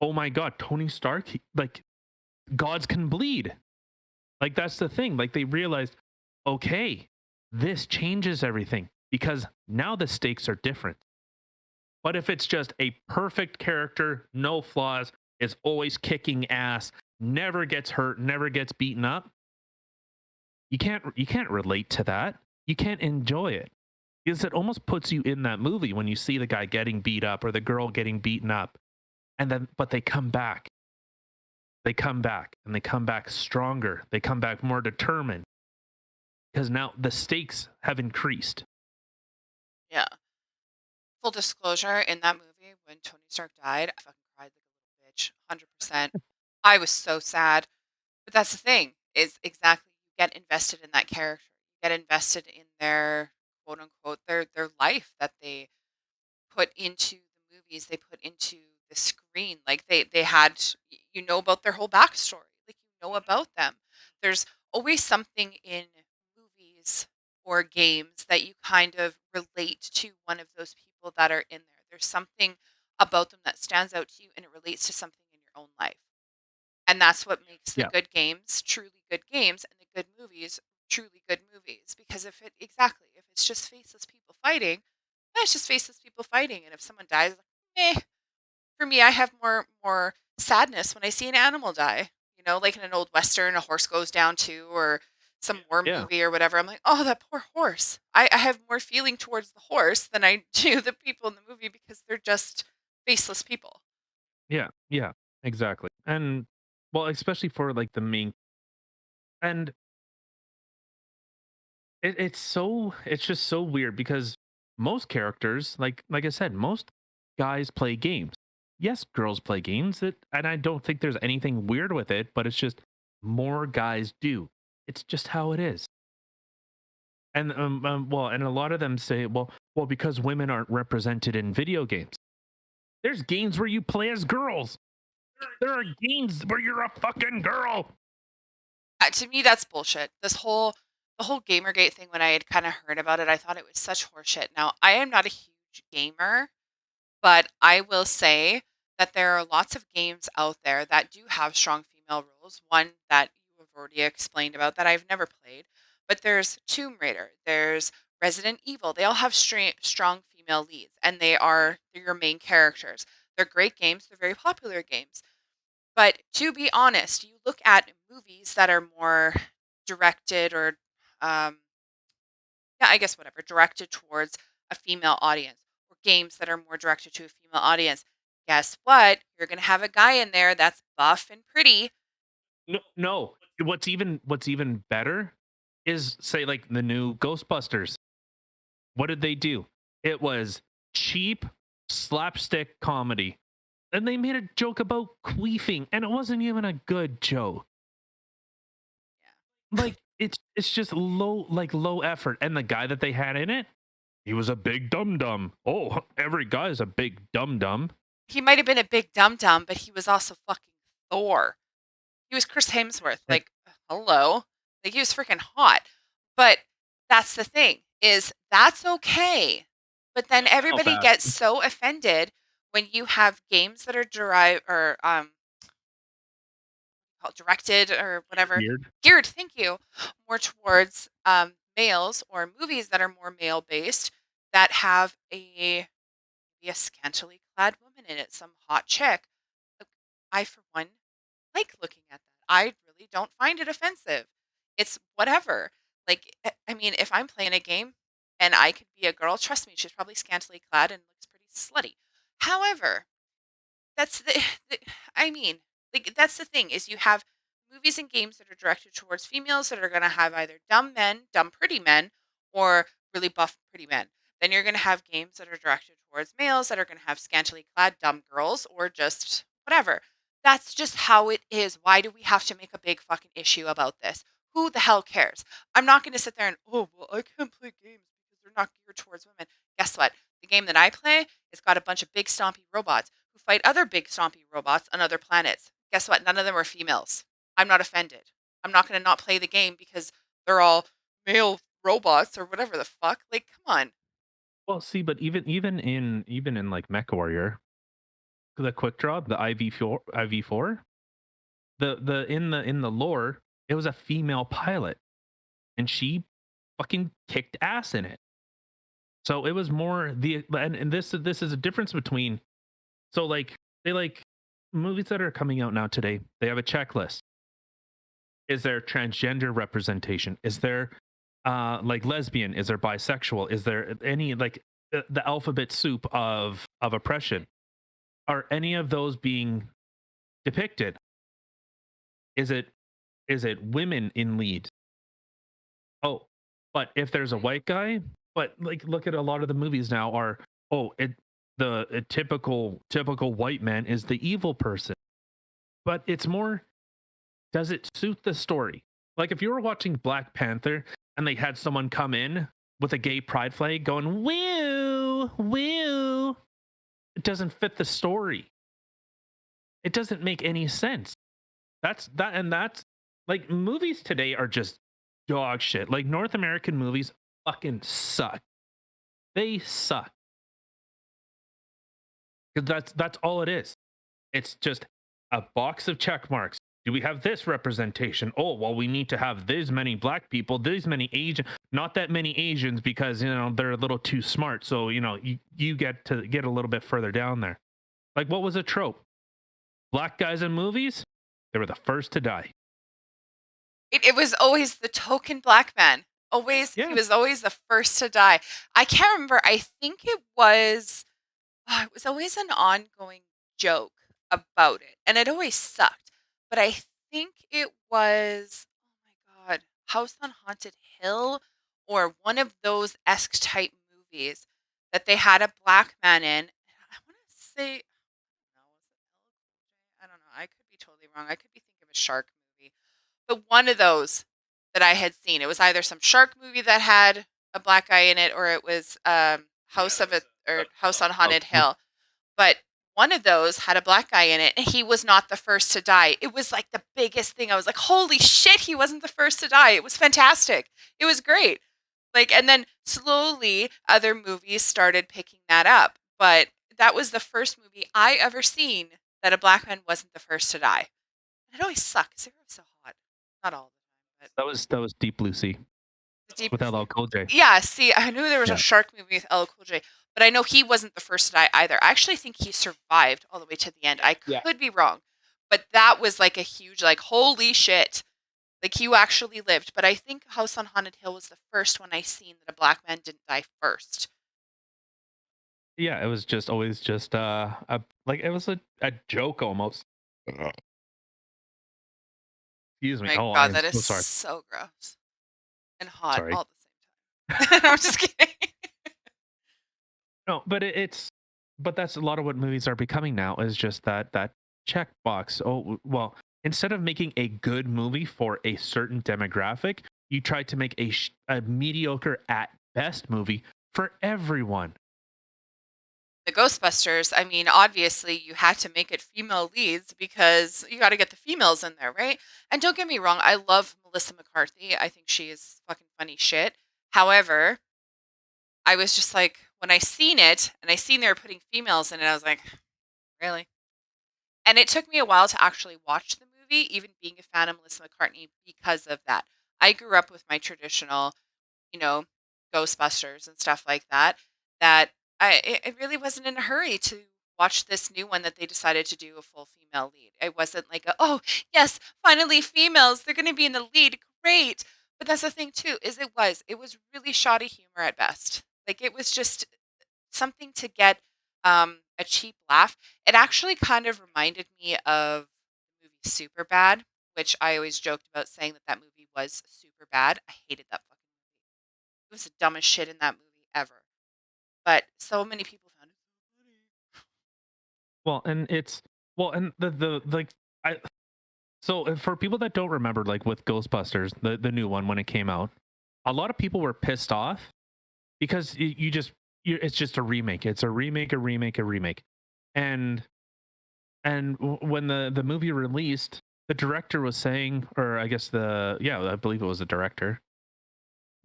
oh my god, Tony Stark, like gods can bleed. Like that's the thing. Like they realized, okay, this changes everything because now the stakes are different. But if it's just a perfect character, no flaws, is always kicking ass, never gets hurt, never gets beaten up, you can't relate to that. You can't enjoy it. Because it almost puts you in that movie when you see the guy getting beat up or the girl getting beaten up. And then but they come back. They come back and they come back stronger. They come back more determined because now the stakes have increased. Yeah. Full disclosure, in that movie, when Tony Stark died, I fucking cried like a little bitch, 100%. I was so sad. But that's the thing, is exactly you get invested in that character. You get invested in their quote unquote their life that they put into the movies, they put into the screen. Like they had you know about their whole backstory. Like you know about them. There's always something in movies or games that you kind of relate to one of those people that are in there. There's something about them that stands out to you and it relates to something in your own life. And that's what makes the Yeah. good games truly good games and the good movies truly good movies. Because if it exactly, if it's just faceless people fighting, it's just faceless people fighting. And if someone dies, like, meh. For me, I have more sadness when I see an animal die. You know, like in an old western, a horse goes down too, or some war Yeah. movie or whatever. I'm like, oh, that poor horse. I have more feeling towards the horse than I do the people in the movie because they're just faceless people. Yeah. Yeah. Exactly. And well, especially for like the main and it's just so weird because most characters, like I said, most guys play games. Yes, girls play games, and I don't think there's anything weird with it, but it's just more guys do. It's just how it is. And well, and a lot of them say, well, because women aren't represented in video games. There's games where you play as girls. There are games where you're a fucking girl. To me, that's bullshit. The whole Gamergate thing, when I had kind of heard about it, I thought it was such horseshit. Now, I am not a huge gamer, but I will say that there are lots of games out there that do have strong female roles. One that you have already explained about that I've never played, but there's Tomb Raider, there's Resident Evil. They all have strong female leads, and they're your main characters. They're great games. They're very popular games. But to be honest, you look at movies that are more directed or, um, yeah, I guess whatever, directed towards a female audience, or games that are more directed to a female audience. Guess what? You're going to have a guy in there that's buff and pretty. No, no. What's even better is say like the new Ghostbusters. What did they do? It was cheap slapstick comedy. And they made a joke about queefing, and it wasn't even a good joke. Like it's just low effort. And the guy that they had in it, he was a big dum dum. Oh, every guy is a big dum dum. He might have been a big dum dum, but he was also fucking Thor. He was Chris Hemsworth. And Like, hello. Like he was freaking hot. But that's the thing is that's okay. But then how everybody fast? gets so offended when you have games that are derived or called directed or whatever, Weird. geared, thank you, more towards males, or movies that are more male based that have maybe a scantily clad woman in it, some hot chick. Look, I, for one, like looking at that. I really don't find it offensive. It's whatever. Like, I mean, if I'm playing a game and I could be a girl, trust me, she's probably scantily clad and looks pretty slutty. However, that's the I mean, like, that's the thing is you have movies and games that are directed towards females that are gonna have either dumb men, dumb pretty men, or really buff, pretty men. Then you're going to have games that are directed towards males that are going to have scantily clad dumb girls or just whatever. That's just how it is. Why do we have to make a big fucking issue about this? Who the hell cares? I'm not going to sit there and, oh, well, I can't play games because they're not geared towards women. Guess what? The game that I play has got a bunch of big stompy robots who fight other big stompy robots on other planets. Guess what? None of them are females. I'm not offended. I'm not going to not play the game because they're all male robots or whatever the fuck. Like, come on. Well, see, but even in like MechWarrior, the quick draw, the IV4, the lore, it was a female pilot, and she fucking kicked ass in it. So it was more and this is a difference between, so like they like movies that are coming out now today. They have a checklist. Is there transgender representation? Is there like lesbian? Is there bisexual? Is there any like the alphabet soup of oppression? Are any of those being depicted? Is it women in lead? Oh, but if there's a white guy, but like look at a lot of the movies now are, oh, the a typical white man is the evil person. But it's more, does it suit the story? Like if you were watching Black Panther and they had someone come in with a gay pride flag going woo woo, it doesn't fit the story. It doesn't make any sense. That's like movies today are just dog shit. Like North American movies fucking suck. They suck. 'Cause that's all it is. It's just a box of check marks. Do we have this representation? Oh, well, we need to have this many black people, this many Asian, not that many Asians because they're a little too smart. So you get to get a little bit further down there. Like what was a trope? Black guys in movies, they were the first to die. It was always the token black man. Always, he Yeah, was always the first to die. I can't remember. I think it was always an ongoing joke about it, and it always sucked. But I think it was, oh my God, House on Haunted Hill or one of those esque type movies that they had a black man in. I want to say, no, was it LL Cool J? I don't know. I could be totally wrong. I could be thinking of a shark movie. But one of those that I had seen, it was either some shark movie that had a black guy in it, or it was House on Haunted Hill. But one of those had a black guy in it, and he was not the first to die. It was like the biggest thing. I was like, holy shit, he wasn't the first to die. It was fantastic. It was great. Like, and then slowly other movies started picking that up. But that was the first movie I ever seen that a black man wasn't the first to die. And it always sucked because they were so hot. Not all the time, that was Deep Blue Sea but the deep. with LL Cool J. Yeah, see, I knew there was a Yeah, shark movie with LL Cool J, but I know he wasn't the first to die either. I actually think he survived all the way to the end. I yeah. could be wrong, but that was like a huge, like, holy shit. Like, he actually lived. But I think House on Haunted Hill was the first one I seen that a black man didn't die first. Yeah, it was just always just a like it was a joke almost. Excuse me. My Oh, I God, am that is so sorry. so gross and hot Sorry. all at the same time. I'm just kidding. No, but but that's a lot of what movies are becoming now is just that checkbox. Oh, well, instead of making a good movie for a certain demographic, you try to make a mediocre at best movie for everyone. The Ghostbusters, I mean, obviously you had to make it female leads because you got to get the females in there, right? And don't get me wrong, I love Melissa McCarthy. I think she is fucking funny shit. However, I was just like, when I seen it and I seen they were putting females in it, I was like, really? And it took me a while to actually watch the movie, even being a fan of Melissa McCartney because of that. I grew up with my traditional, you know, Ghostbusters and stuff like that. That I really wasn't in a hurry to watch this new one that they decided to do a full female lead. I wasn't like, oh yes, finally females, they're going to be in the lead, great. But that's the thing too, is it was really shoddy humor at best. Like it was just something to get a cheap laugh. It actually kind of reminded me of the movie Super Bad, which I always joked about saying that that movie was super bad. I hated that fucking movie. It was the dumbest shit in that movie ever. But so many people found it so funny. Well, and it's well, and the like I so for people that don't remember, like with Ghostbusters, the new one when it came out, a lot of people were pissed off because it's just a remake. It's a remake, a remake, a remake, and when the movie released, the director was saying, or I guess I believe it was the director.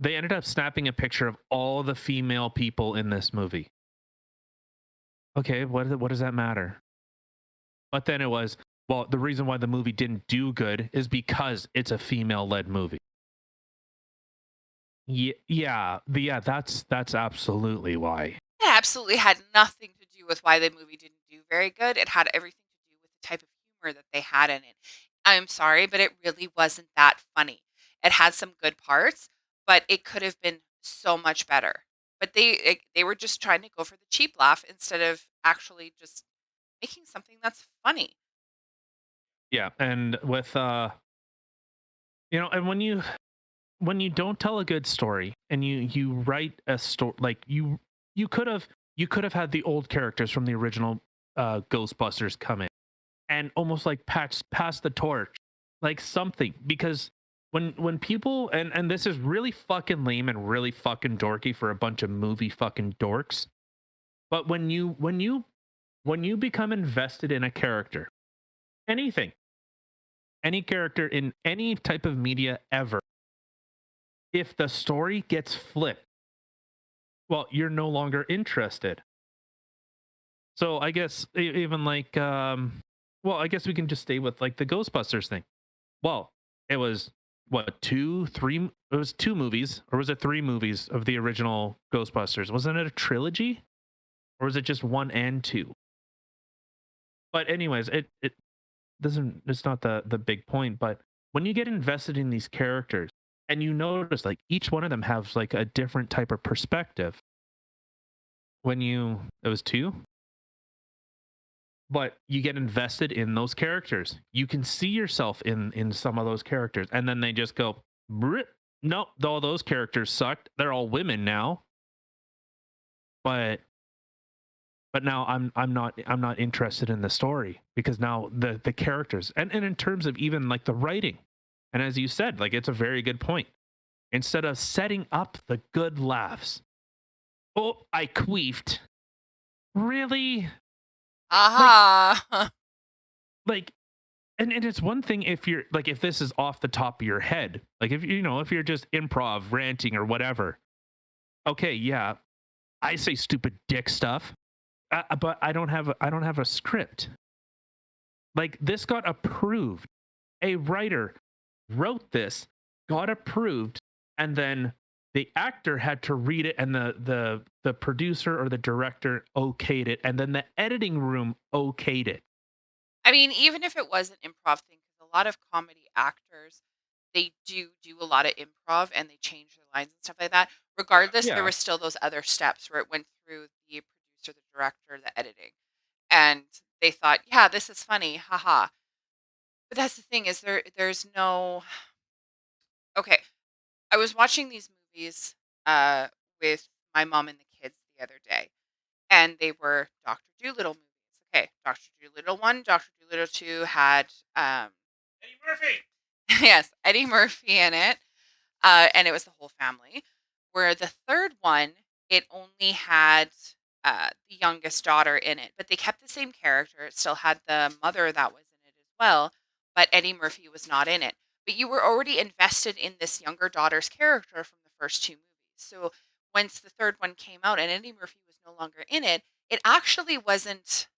They ended up snapping a picture of all the female people in this movie. Okay, what does that matter? But then it was, well, the reason why the movie didn't do good is because it's a female-led movie. Yeah, that's absolutely why. It absolutely had nothing to do with why the movie didn't do very good. It had everything to do with the type of humor that they had in it. I'm sorry, but it really wasn't that funny. It had some good parts, but it could have been so much better. But they were just trying to go for the cheap laugh instead of actually just making something that's funny. Yeah, and with and when you don't tell a good story and you write a story like you could have had the old characters from the original Ghostbusters come in and almost like pass the torch, like something, because when people, and this is really fucking lame and really fucking dorky for a bunch of movie fucking dorks, but when you become invested in a character, anything, any character in any type of media ever, if the story gets flipped, well, you're no longer interested. So I guess even like well, I guess we can just stay with like the Ghostbusters thing. Well, it was what, two, three, it was two movies, or was it three movies of the original Ghostbusters? Wasn't it a trilogy? Or was it just one and two? But anyways, it doesn't, it's not the big point, but when you get invested in these characters and you notice like each one of them has like a different type of perspective. When you, it was two, but you get invested in those characters. You can see yourself in some of those characters, and then they just go, "Brr, no, all those characters sucked. They're all women now." But now I'm not interested in the story because now the characters, and in terms of even like the writing, and as you said, like it's a very good point. Instead of setting up the good laughs, oh, I queefed. Really? Like Aha. like and it's one thing if you're like, if this is off the top of your head, like if if you're just improv ranting or whatever, okay, yeah, I say stupid dick stuff, but I don't have a script. Like this got approved, a writer wrote this, got approved, and then the actor had to read it, and the producer or the director okayed it, and then the editing room okayed it. I mean, even if it was an improv thing, because a lot of comedy actors, they do a lot of improv and they change their lines and stuff like that. Regardless, there Yeah. was still those other steps where it went through the producer, the director, the editing, and they thought, "Yeah, this is funny, haha." But that's the thing is there's no okay. I was watching these movies uh, with my mom and the kids the other day, and they were Doctor Doolittle movies. Okay, Doctor Doolittle 1, Doctor Doolittle 2 had Eddie Murphy. Yes, Eddie Murphy in it, and it was the whole family. Where the third one, it only had the youngest daughter in it, but they kept the same character. It still had the mother that was in it as well, but Eddie Murphy was not in it. But you were already invested in this younger daughter's character from the first two movies. So once the third one came out and Eddie Murphy was no longer in it, it actually wasn't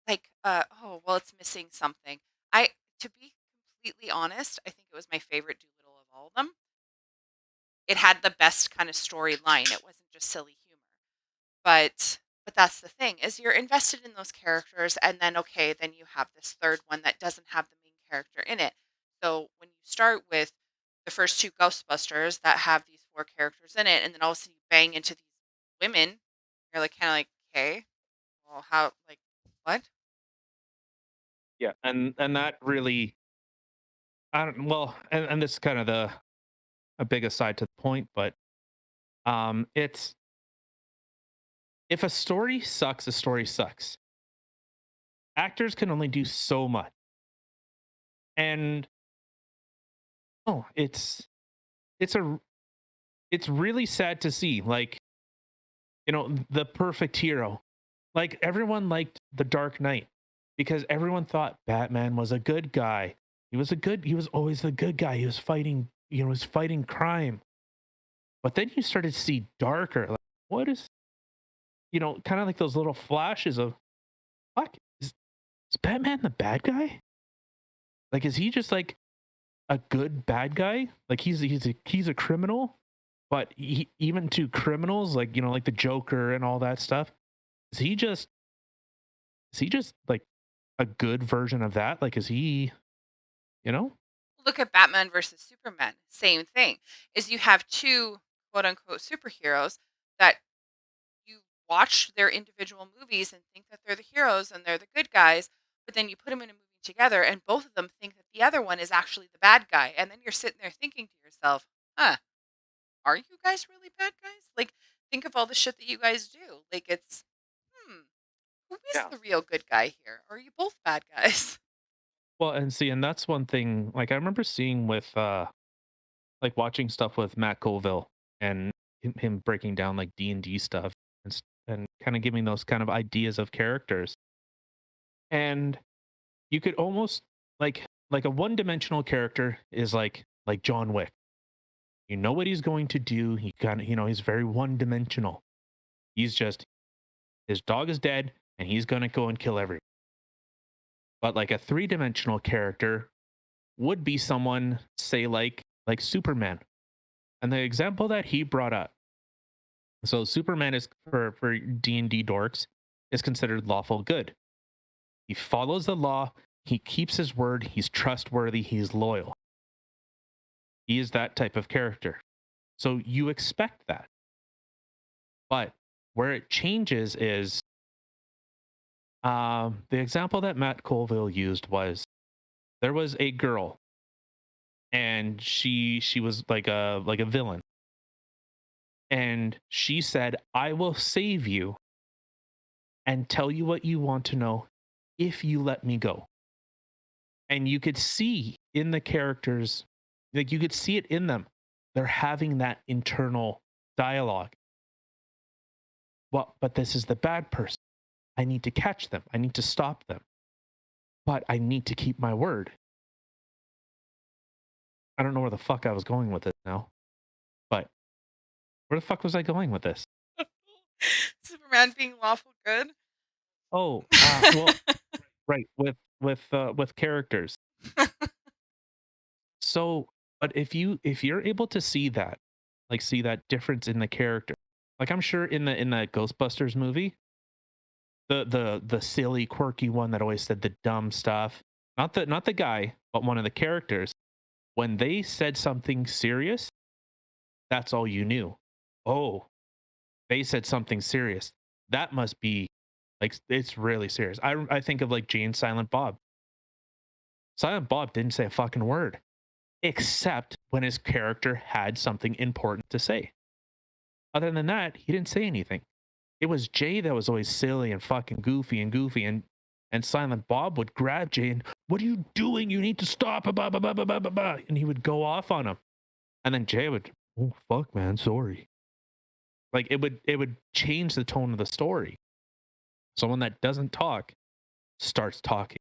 like, oh, well, it's missing something. I To be completely honest, I think it was my favorite Doolittle of all of them. It had the best kind of storyline. It wasn't just silly humor. But that's the thing is you're invested in those characters and then okay, then you have this third one that doesn't have the main character in it. So when you start with the first two Ghostbusters that have these four characters in it and then all of a sudden you bang into these women, you're like kind of like, "Okay, well how like what?" Yeah, and that really, I don't, well, and this is kind of the a big aside to the point, but It's if a story sucks, a story sucks. Actors can only do so much. And oh, it's a it's really sad to see, like, the perfect hero. Like, everyone liked The Dark Knight because everyone thought Batman was a good guy. He was always the good guy. He was fighting, was fighting crime. But then you started to see darker, like, what is, kind of like those little flashes of, fuck, is Batman the bad guy? Like, is he just like a good bad guy? Like, he's a criminal, but even to criminals, like, like the Joker and all that stuff, is he just like a good version of that? Like, is he, you know? Look at Batman versus Superman. Same thing. Is you have two quote unquote superheroes that you watch their individual movies and think that they're the heroes and they're the good guys, but then you put them in a movie together and both of them think that the other one is actually the bad guy. And then you're sitting there thinking to yourself, huh, are you guys really bad guys? Like, think of all the shit that you guys do. Like, hmm, who is Yeah. the real good guy here? Or are you both bad guys? Well, and see, and that's one thing. Like, I remember seeing with, like, watching stuff with Matt Colville and him breaking down like D&D stuff and kind of giving those kind of ideas of characters. And you could almost like a one-dimensional character is like John Wick. You know what he's going to do. He kind of, he's very one-dimensional. He's just his dog is dead and he's going to go and kill everyone. But like a three-dimensional character would be someone, say, like Superman. And the example that he brought up, so Superman is, for D&D dorks, is considered lawful good. He follows the law, he keeps his word, he's trustworthy, he's loyal. He is that type of character. So you expect that. But where it changes is, the example that Matt Colville used was, there was a girl and she was like a villain, and she said, "I will save you and tell you what you want to know if you let me go." And you could see in the characters, like, you could see it in them. They're having that internal dialogue. Well, but this is the bad person. I need to catch them. I need to stop them. But I need to keep my word. I don't know where the fuck I was going with it now. But where the fuck was I going with this? Superman being lawful good. Oh, well, right, with characters. So, but if you're able to see that, like, see that difference in the character, like, I'm sure in the Ghostbusters movie, the silly, quirky one that always said the dumb stuff, not the guy, but one of the characters, when they said something serious, that's all you knew. Oh, they said something serious. That must be, like, it's really serious. I think of like Jane Silent Bob. Silent Bob didn't say a fucking word except when his character had something important to say. Other than that, he didn't say anything. It was Jay that was always silly and fucking goofy, and Silent Bob would grab Jay and, "What are you doing? You need to stop!" Blah, blah, blah, blah, blah, blah, blah," and he would go off on him, and then Jay would, "Oh fuck, man, sorry." Like, it would change the tone of the story. Someone that doesn't talk starts talking,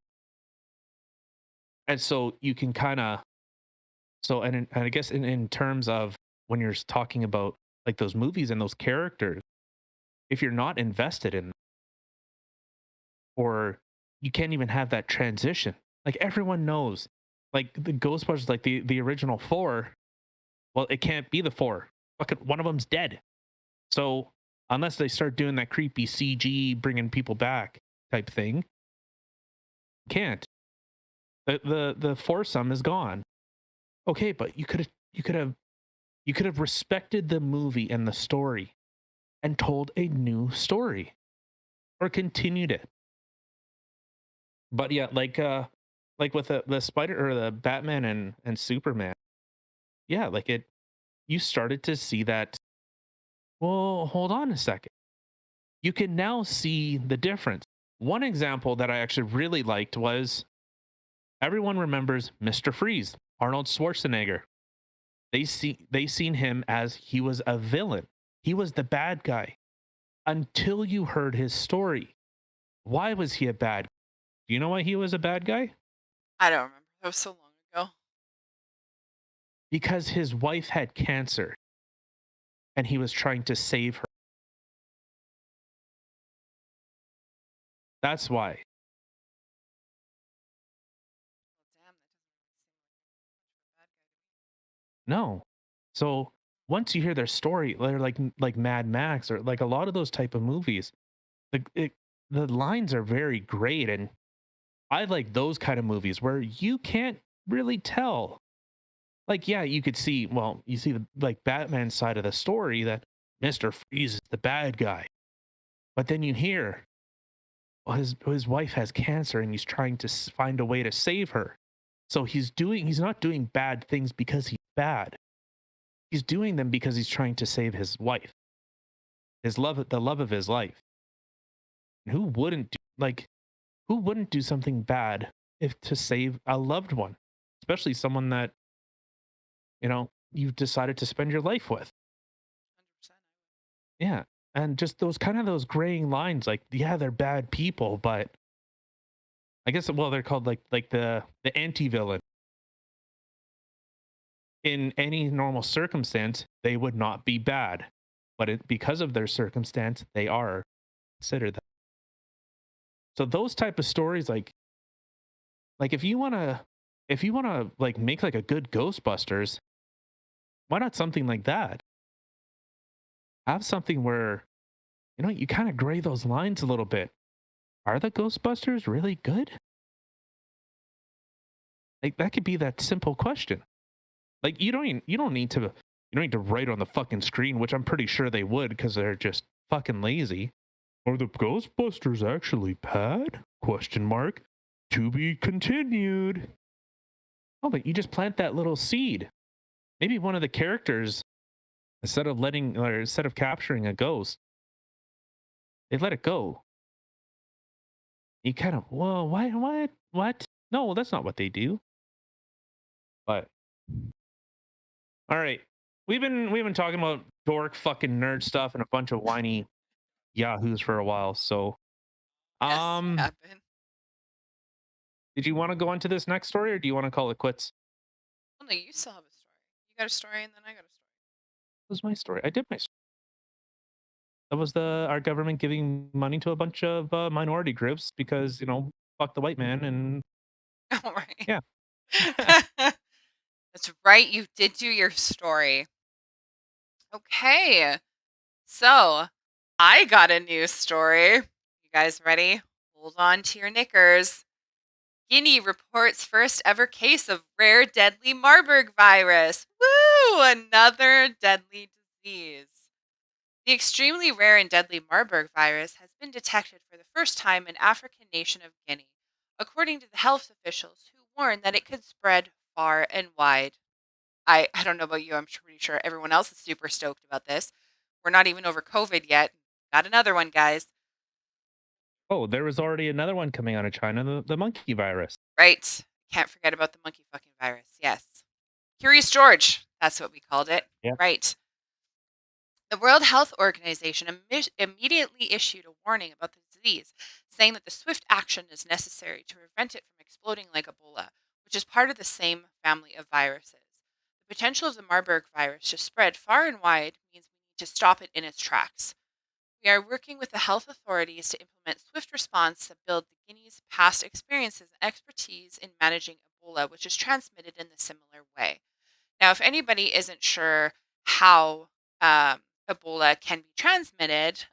and so you can kind of, and I guess in terms of when you're talking about like those movies and those characters, if you're not invested in, or you can't even have that transition. Like, everyone knows, like, the Ghostbusters, like the original four. Well, it can't be the four. Fucking one of them's dead. So unless they start doing that creepy CG bringing people back type thing, can't. The foursome is gone. Okay, but you could have respected the movie and the story and told a new story or continued it. But yeah, like with the Spider or the Batman and Superman, yeah, like, you started to see that Well, hold on a second. You can now see the difference. One example that I actually really liked was everyone remembers Mr. Freeze, Arnold Schwarzenegger. They seen him as he was a villain. He was the bad guy until you heard his story. Why was he a bad? Do you know why he was a bad guy? I don't remember. That was so long ago. Because his wife had cancer and he was trying to save her. That's why. Well, damn, that doesn't really seem like much of a bad guy to me. No. So once you hear their story, they're like Mad Max or like a lot of those type of movies. The it, the lines are very great, and I like those kind of movies where you can't really tell. Like, yeah, you could see. Well, you see the like Batman side of the story that Mister Freeze is the bad guy, but then you hear, well, his wife has cancer and he's trying to find a way to save her. So he's not doing bad things because he's bad. He's doing them because he's trying to save his wife, the love of his life. And who wouldn't do something bad if to save a loved one, especially someone that, you've decided to spend your life with. 100%. Yeah. And just those kind of those graying lines, like, yeah, they're bad people, but I guess, well, they're called like the anti-villain. In any normal circumstance, they would not be bad. But because of their circumstance, they are considered that. So those type of stories, like if you wanna like make like a good Ghostbusters, why not something like that? Have something where, you kind of gray those lines a little bit. Are the Ghostbusters really good? Like that could be that simple question. Like you don't need to write on the fucking screen, which I'm pretty sure they would because they're just fucking lazy. Are the Ghostbusters actually bad? Question mark. To be continued. Oh, but you just plant that little seed. Maybe one of the characters, instead of capturing a ghost, they let it go. You kind of, whoa, why, what? No, that's not what they do. But all right, we've been talking about dork fucking nerd stuff and a bunch of whiny yahoos for a while. So, Yes, we um, have been. did you want to go on to this next story, or do you want to call it quits? Well, no, you still have a story. You got a story, and then I got a story. That was my story. I did my story. That was the our government giving money to a bunch of minority groups because fuck the white man and All right. yeah. That's right. You did do your story. Okay. So I got a news story. You guys ready? Hold on to your knickers. Guinea reports first ever case of rare deadly Marburg virus. Woo! Another deadly disease. The extremely rare and deadly Marburg virus has been detected for the first time in African nation of Guinea, according to the health officials who warn that it could spread far and wide. I don't know about you, I'm pretty sure everyone else is super stoked about this. We're not even over COVID yet. Got another one, guys. Oh, there was already another one coming out of China, the monkey virus. Right. Can't forget about the monkey fucking virus. Yes. Curious George. That's what we called it. Yeah. Right. The World Health Organization immediately issued a warning about the disease, saying that the swift action is necessary to prevent it from exploding like Ebola, which is part of the same family of viruses. The potential of the Marburg virus to spread far and wide means we need to stop it in its tracks. We are working with the health authorities to implement swift response that build the Guinea's past experiences and expertise in managing Ebola, which is transmitted in a similar way. Now, if anybody isn't sure how Ebola can be transmitted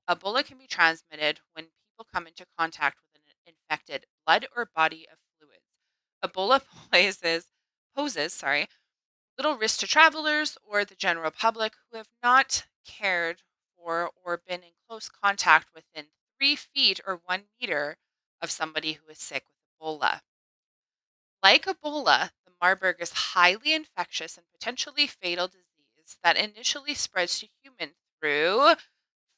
when people come into contact with an infected blood or body of fluids. Ebola poses little risk to travelers or the general public who have not cared for or been in close contact within 3 feet or 1 meter of somebody who is sick with Ebola. Like Ebola, the Marburg is highly infectious and potentially fatal disease that initially spreads to humans through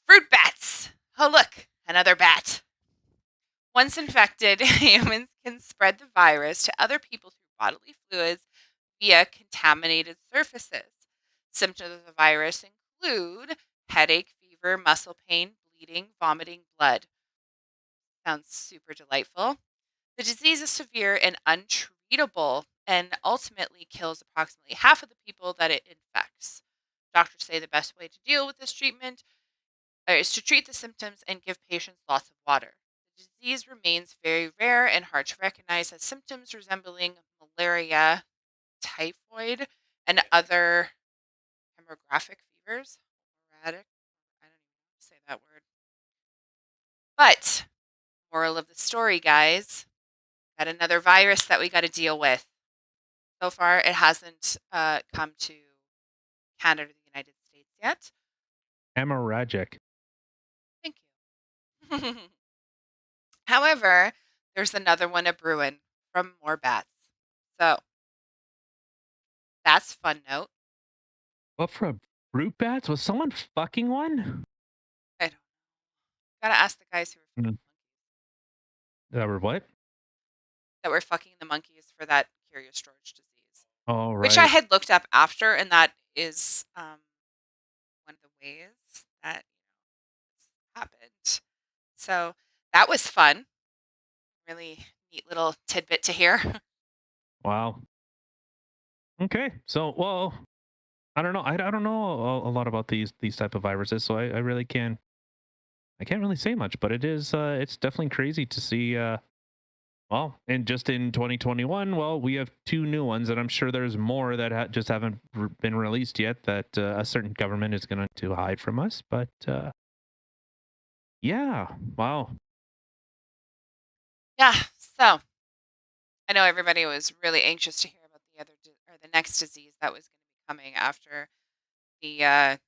fruit bats. Oh, look, another bat. Once infected, humans can spread the virus to other people through bodily fluids via contaminated surfaces. Symptoms of the virus include headache, fever, muscle pain, bleeding, vomiting, blood. Sounds super delightful. The disease is severe and untreatable and ultimately kills approximately half of the people that it infects. Doctors say the best way to deal with this treatment is to treat the symptoms and give patients lots of water. The disease remains very rare and hard to recognize as symptoms resembling malaria, typhoid, and other hemorrhagic fevers. Hemorrhagic? I don't even know how to say that word. But, moral of the story, guys, got another virus that we got to deal with. So far, it hasn't come to Canada or the United States yet. Hemorrhagic. Thank you. However, there's another one a brewing from more bats. So that's fun note. What for a fruit bats? Was someone fucking one? I don't gotta ask the guys who were Mm. Or what? fucking the monkeys for that curious George disease, Oh, which I right. had looked up after, and that is one of the ways that happened. So that was fun. Really neat little tidbit to hear. Wow. Okay. So, well, I don't know. I don't know a lot about these type of viruses, so I really can't. I can't really say much, but it is. It's definitely crazy to see. Well, and just in 2021, well, we have two new ones, and I'm sure there's more that just haven't been released yet that a certain government is going to hide from us. But yeah, wow. Yeah. So I know everybody was really anxious to hear about the other or the next disease that was going to be coming after the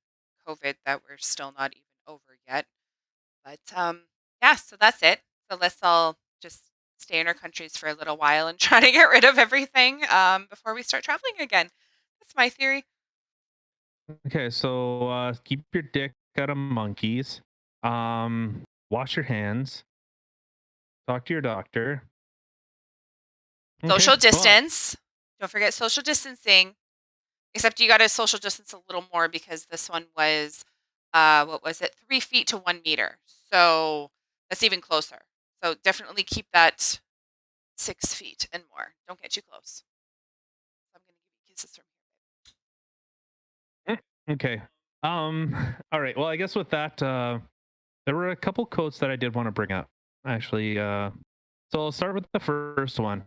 COVID that we're still not even over yet. But yeah, so that's it. So let's all just stay in our countries for a little while and try to get rid of everything before we start traveling again. That's my theory. Okay, so keep your dick out of monkeys. Wash your hands. Talk to your doctor. Okay, Social well, distance. Don't forget social distancing. Except you got to social distance a little more because this one was, what was it, 3 feet to 1 meter. So that's even closer. So definitely keep that 6 feet and more. Don't get too close. I'm gonna give you kisses from okay. All right. Well, I guess with that, there were a couple quotes that I did want to bring up. Actually, so I'll start with the first one.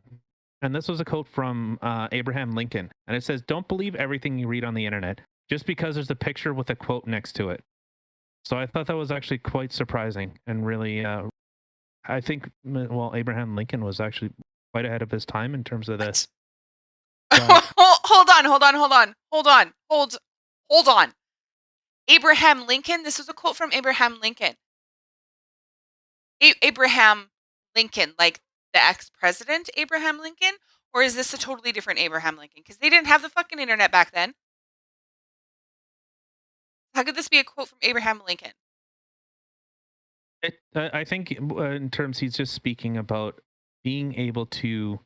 And this was a quote from Abraham Lincoln. And it says, "Don't believe everything you read on the internet just because there's a picture with a quote next to it." So I thought that was actually quite surprising and really, I think, well, Abraham Lincoln was actually quite ahead of his time in terms of this. What? But Hold on, hold on, hold on, hold on, hold on. Abraham Lincoln. This was a quote from Abraham Lincoln. Abraham Lincoln, like the ex-president Abraham Lincoln, or is this a totally different Abraham Lincoln? Because they didn't have the fucking internet back then. How could this be a quote from Abraham Lincoln? I think in terms, he's just speaking about being able to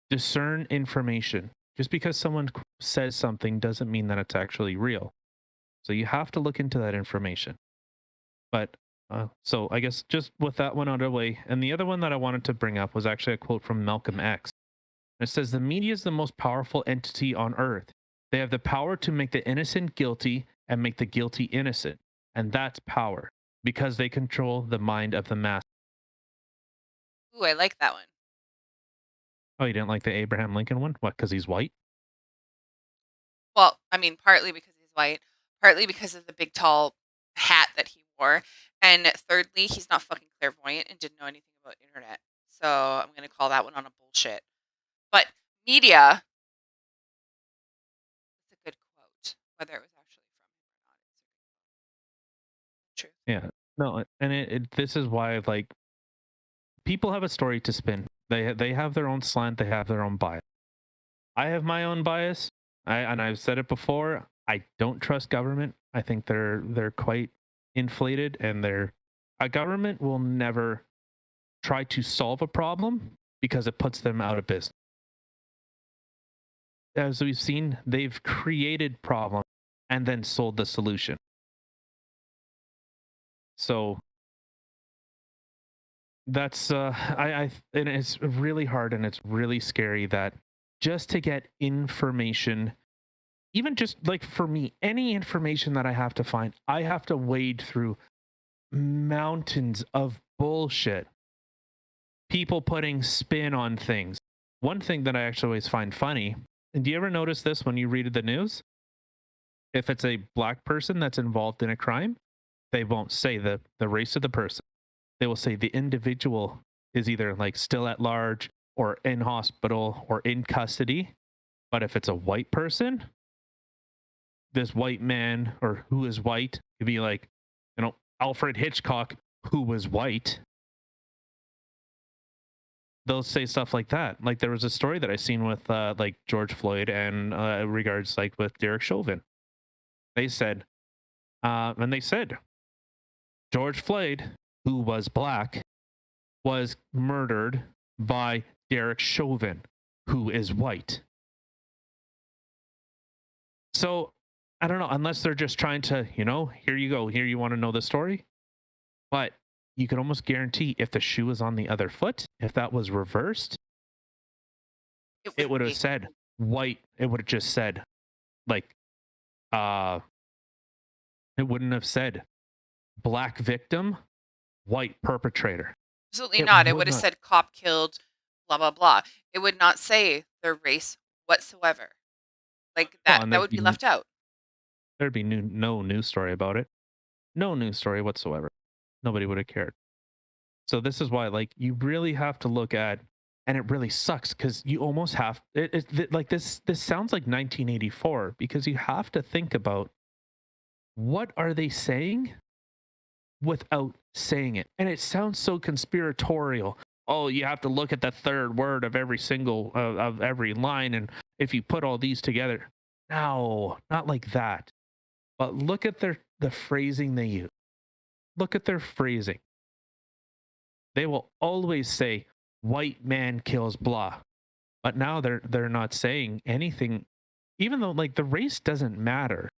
discern information. Just because someone says something doesn't mean that it's actually real. So you have to look into that information. But so I guess just with that one out of the way, and the other one that I wanted to bring up was actually a quote from Malcolm X. It says, "The media is the most powerful entity on earth. They have the power to make the innocent guilty and make the guilty innocent. And that's power because they control the mind of the mass." Ooh, I like that one. Oh, you didn't like the Abraham Lincoln one? What, because he's white? Well, I mean, partly because he's white, partly because of the big tall hat that he wore, and thirdly, he's not fucking clairvoyant and didn't know anything about internet. So I'm gonna call that one on a bullshit. But media, it's a good quote, whether it was actually from him or not. It's a good quote. True. Yeah. No, and this is why, like, people have a story to spin. They have their own slant, they have their own bias. I have my own bias. And I've said it before, I don't trust government. I think they're quite inflated, and a government will never try to solve a problem because it puts them out of business. As we've seen, they've created problems and then sold the solution. So that's I and it's really hard and it's really scary that just to get information, even just like for me, any information that I have to find, I have to wade through mountains of bullshit. People putting spin on things. One thing that I actually always find funny, and do you ever notice this when you read the news? If it's a black person that's involved in a crime, they won't say the race of the person. They will say the individual is either like still at large or in hospital or in custody. But if it's a white person, this white man or who is white could be like, Alfred Hitchcock, who was white. They'll say stuff like that. Like there was a story that I seen with like George Floyd and regards like with Derek Chauvin. They said, and they said George Floyd, who was black, was murdered by Derek Chauvin, who is white. So I don't know, unless they're just trying to, here you go, here you want to know the story. But you could almost guarantee if the shoe was on the other foot, if that was reversed, It it wouldn't would have be. said white. It would have just said like, uh, it wouldn't have said black victim, white perpetrator. Absolutely It not. It would would have not. said cop killed, blah, blah, blah. It would not say their race whatsoever. Like Well, that, and that would be left out. there'd be no news story about it. No news story whatsoever. Nobody would have cared. So this is why, like, you really have to look at, and it really sucks because you almost have like this. This sounds like 1984 because you have to think about what are they saying without saying it, and it sounds so conspiratorial. Oh, you have to look at the third word of every single of every line, and if you put all these together, no, not like that. But look at the phrasing they use. Look at their phrasing. They will always say white man kills blah. But now they're not saying anything, even though like the race doesn't matter,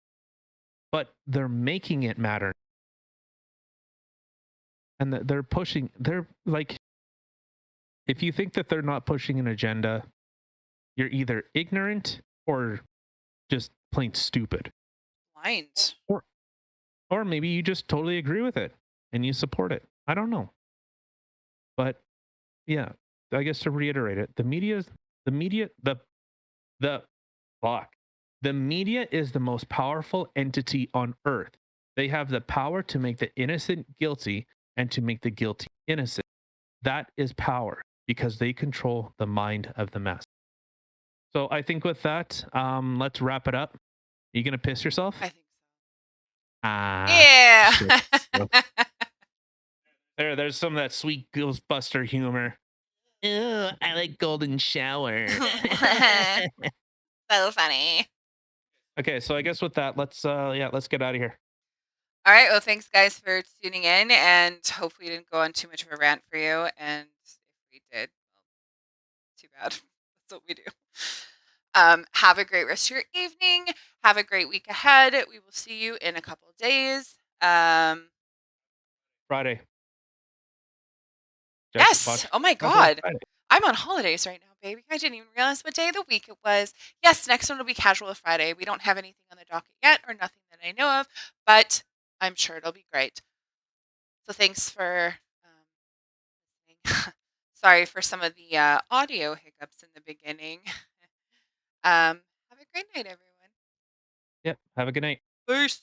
but they're making it matter. And they're pushing, they're like, if you think that they're not pushing an agenda, you're either ignorant or just plain stupid. Blind. Or or maybe you just totally agree with it and you support it. I don't know. But yeah, I guess to reiterate it, the media, the fuck. The media is the most powerful entity on earth. They have the power to make the innocent guilty and to make the guilty innocent. That is power because they control the mind of the mass. So I think with that, let's wrap it up. You gonna piss yourself? I think so. Ah, Yeah. shit. So there's some of that sweet Ghostbuster humor. Oh, I like golden shower. So funny. Okay, so I guess with that, let's get out of here. All right. Well, thanks guys for tuning in, and hopefully we didn't go on too much of a rant for you. And if we did, well, too bad. That's what we do. Have a great rest of your evening. Have a great week ahead. We will see you in a couple of days. Friday. Yes. Jackpot. Oh my Talk about God. Friday. I'm on holidays right now, baby. I didn't even realize what day of the week it was. Yes, next one will be Casual Friday. We don't have anything on the docket yet, or nothing that I know of, but I'm sure it'll be great. So thanks for listening. Sorry for some of the audio hiccups in the beginning. Have a great night, everyone. Yep. Have a good night. Peace.